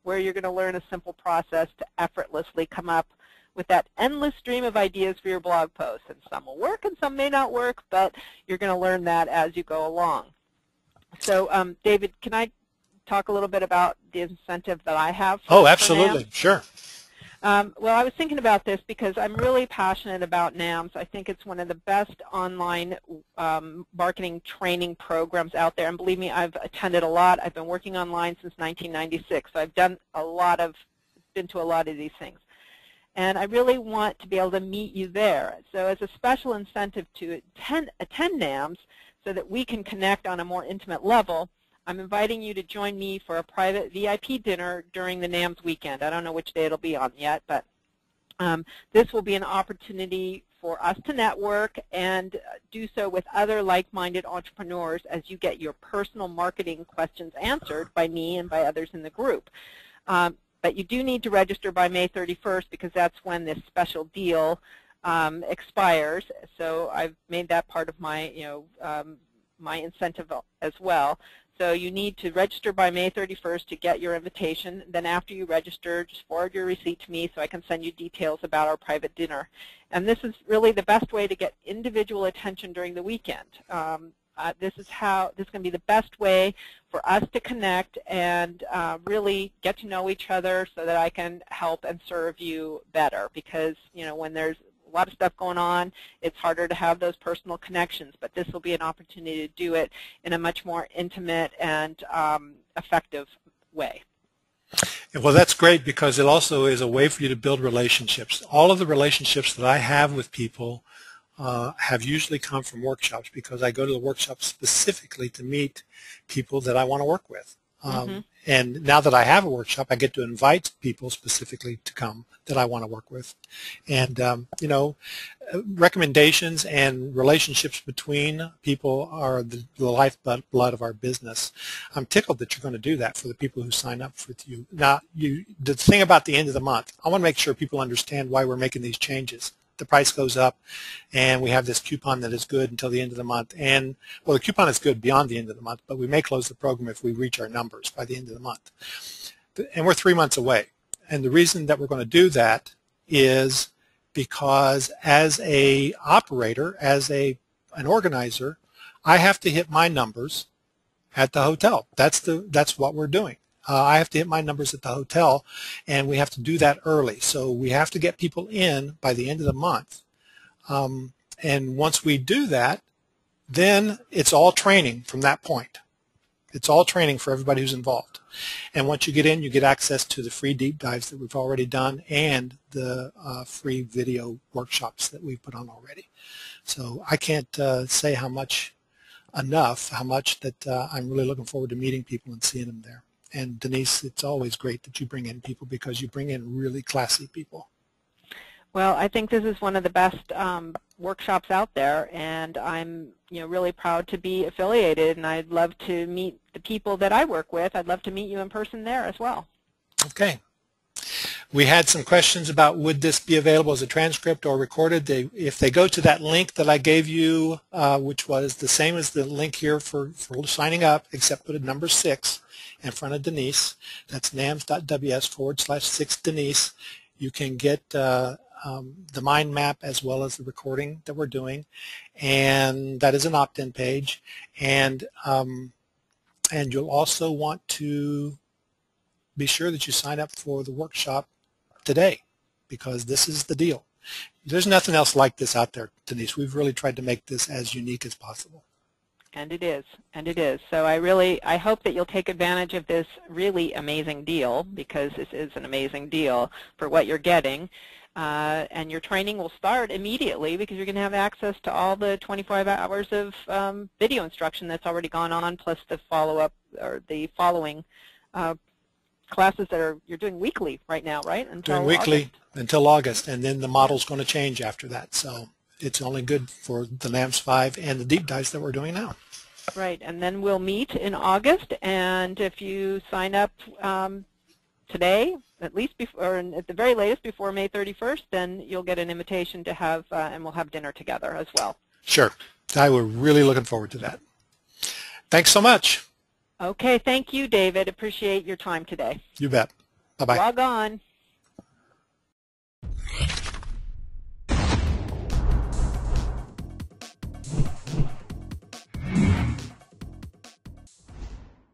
where you're going to learn a simple process to effortlessly come up with that endless stream of ideas for your blog posts. And some will work and some may not work, but you're going to learn that as you go along. So David, can I talk a little bit about the incentive that I have for Oh, absolutely. NAM? Sure. Well, I was thinking about this because I'm really passionate about NAMS. I think it's one of the best online marketing training programs out there. And believe me, I've attended a lot. I've been working online since 1996. So I've been to a lot of these things. And I really want to be able to meet you there. So as a special incentive to attend NAMS so that we can connect on a more intimate level, I'm inviting you to join me for a private VIP dinner during the NAMS weekend. I don't know which day it'll be on yet, but this will be an opportunity for us to network and do so with other like-minded entrepreneurs as you get your personal marketing questions answered by me and by others in the group. But you do need to register by May 31st because that's when this special deal expires. So I've made that part of my, my incentive as well. So you need to register by May 31st to get your invitation. Then after you register, just forward your receipt to me so I can send you details about our private dinner. And this is really the best way to get individual attention during the weekend. This is going to be the best way for us to connect and really get to know each other so that I can help and serve you better. Because when there's a lot of stuff going on, it's harder to have those personal connections, but this will be an opportunity to do it in a much more intimate and effective way. Well, that's great because it also is a way for you to build relationships. All of the relationships that I have with people have usually come from workshops because I go to the workshops specifically to meet people that I want to work with. And now that I have a workshop, I get to invite people specifically to come that I want to work with. And, recommendations and relationships between people are the lifeblood of our business. I'm tickled that you're going to do that for the people who sign up with you. Now, the thing about the end of the month, I want to make sure people understand why we're making these changes. The price goes up, and we have this coupon that is good until the end of the month. And, well, the coupon is good beyond the end of the month, but we may close the program if we reach our numbers by the end of the month. And we're 3 months away. And the reason that we're going to do that is because as an operator, as an organizer, I have to hit my numbers at the hotel. That's what we're doing. I have to hit my numbers at the hotel, and we have to do that early. So we have to get people in by the end of the month. And once we do that, then it's all training from that point. It's all training for everybody who's involved. And once you get in, you get access to the free deep dives that we've already done and the free video workshops that we've put on already. So I can't say how much that I'm really looking forward to meeting people and seeing them there. And Denise, it's always great that you bring in people because you bring in really classy people. Well, I think this is one of the best workshops out there, and I'm really proud to be affiliated, and I'd love to meet the people that I work with. I'd love to meet you in person there as well. Okay. We had some questions about would this be available as a transcript or recorded. If they go to that link that I gave you, which was the same as the link here for signing up, except put a number 6 in front of Denise. That's nams.ws/6Denise. You can get the mind map as well as the recording that we're doing, and that is an opt-in page. And you'll also want to be sure that you sign up for the workshop today, because this is the deal. There's nothing else like this out there, Denise. We've really tried to make this as unique as possible. And it is, and it is. So I hope that you'll take advantage of this really amazing deal, because this is an amazing deal for what you're getting. And your training will start immediately, because you're going to have access to all the 25 hours of video instruction that's already gone on, plus the follow-up or the following classes that you're doing weekly right now, right? Doing weekly until August, and then the model's going to change after that. So it's only good for the NAMS 5 and the deep dives that we're doing now. Right, and then we'll meet in August, and if you sign up today, at least before, or at the very latest before May 31st, then you'll get an invitation to have, and we'll have dinner together as well. Sure. We're really looking forward to that. Thanks so much. Okay, thank you, David. Appreciate your time today. You bet. Bye-bye. Log on.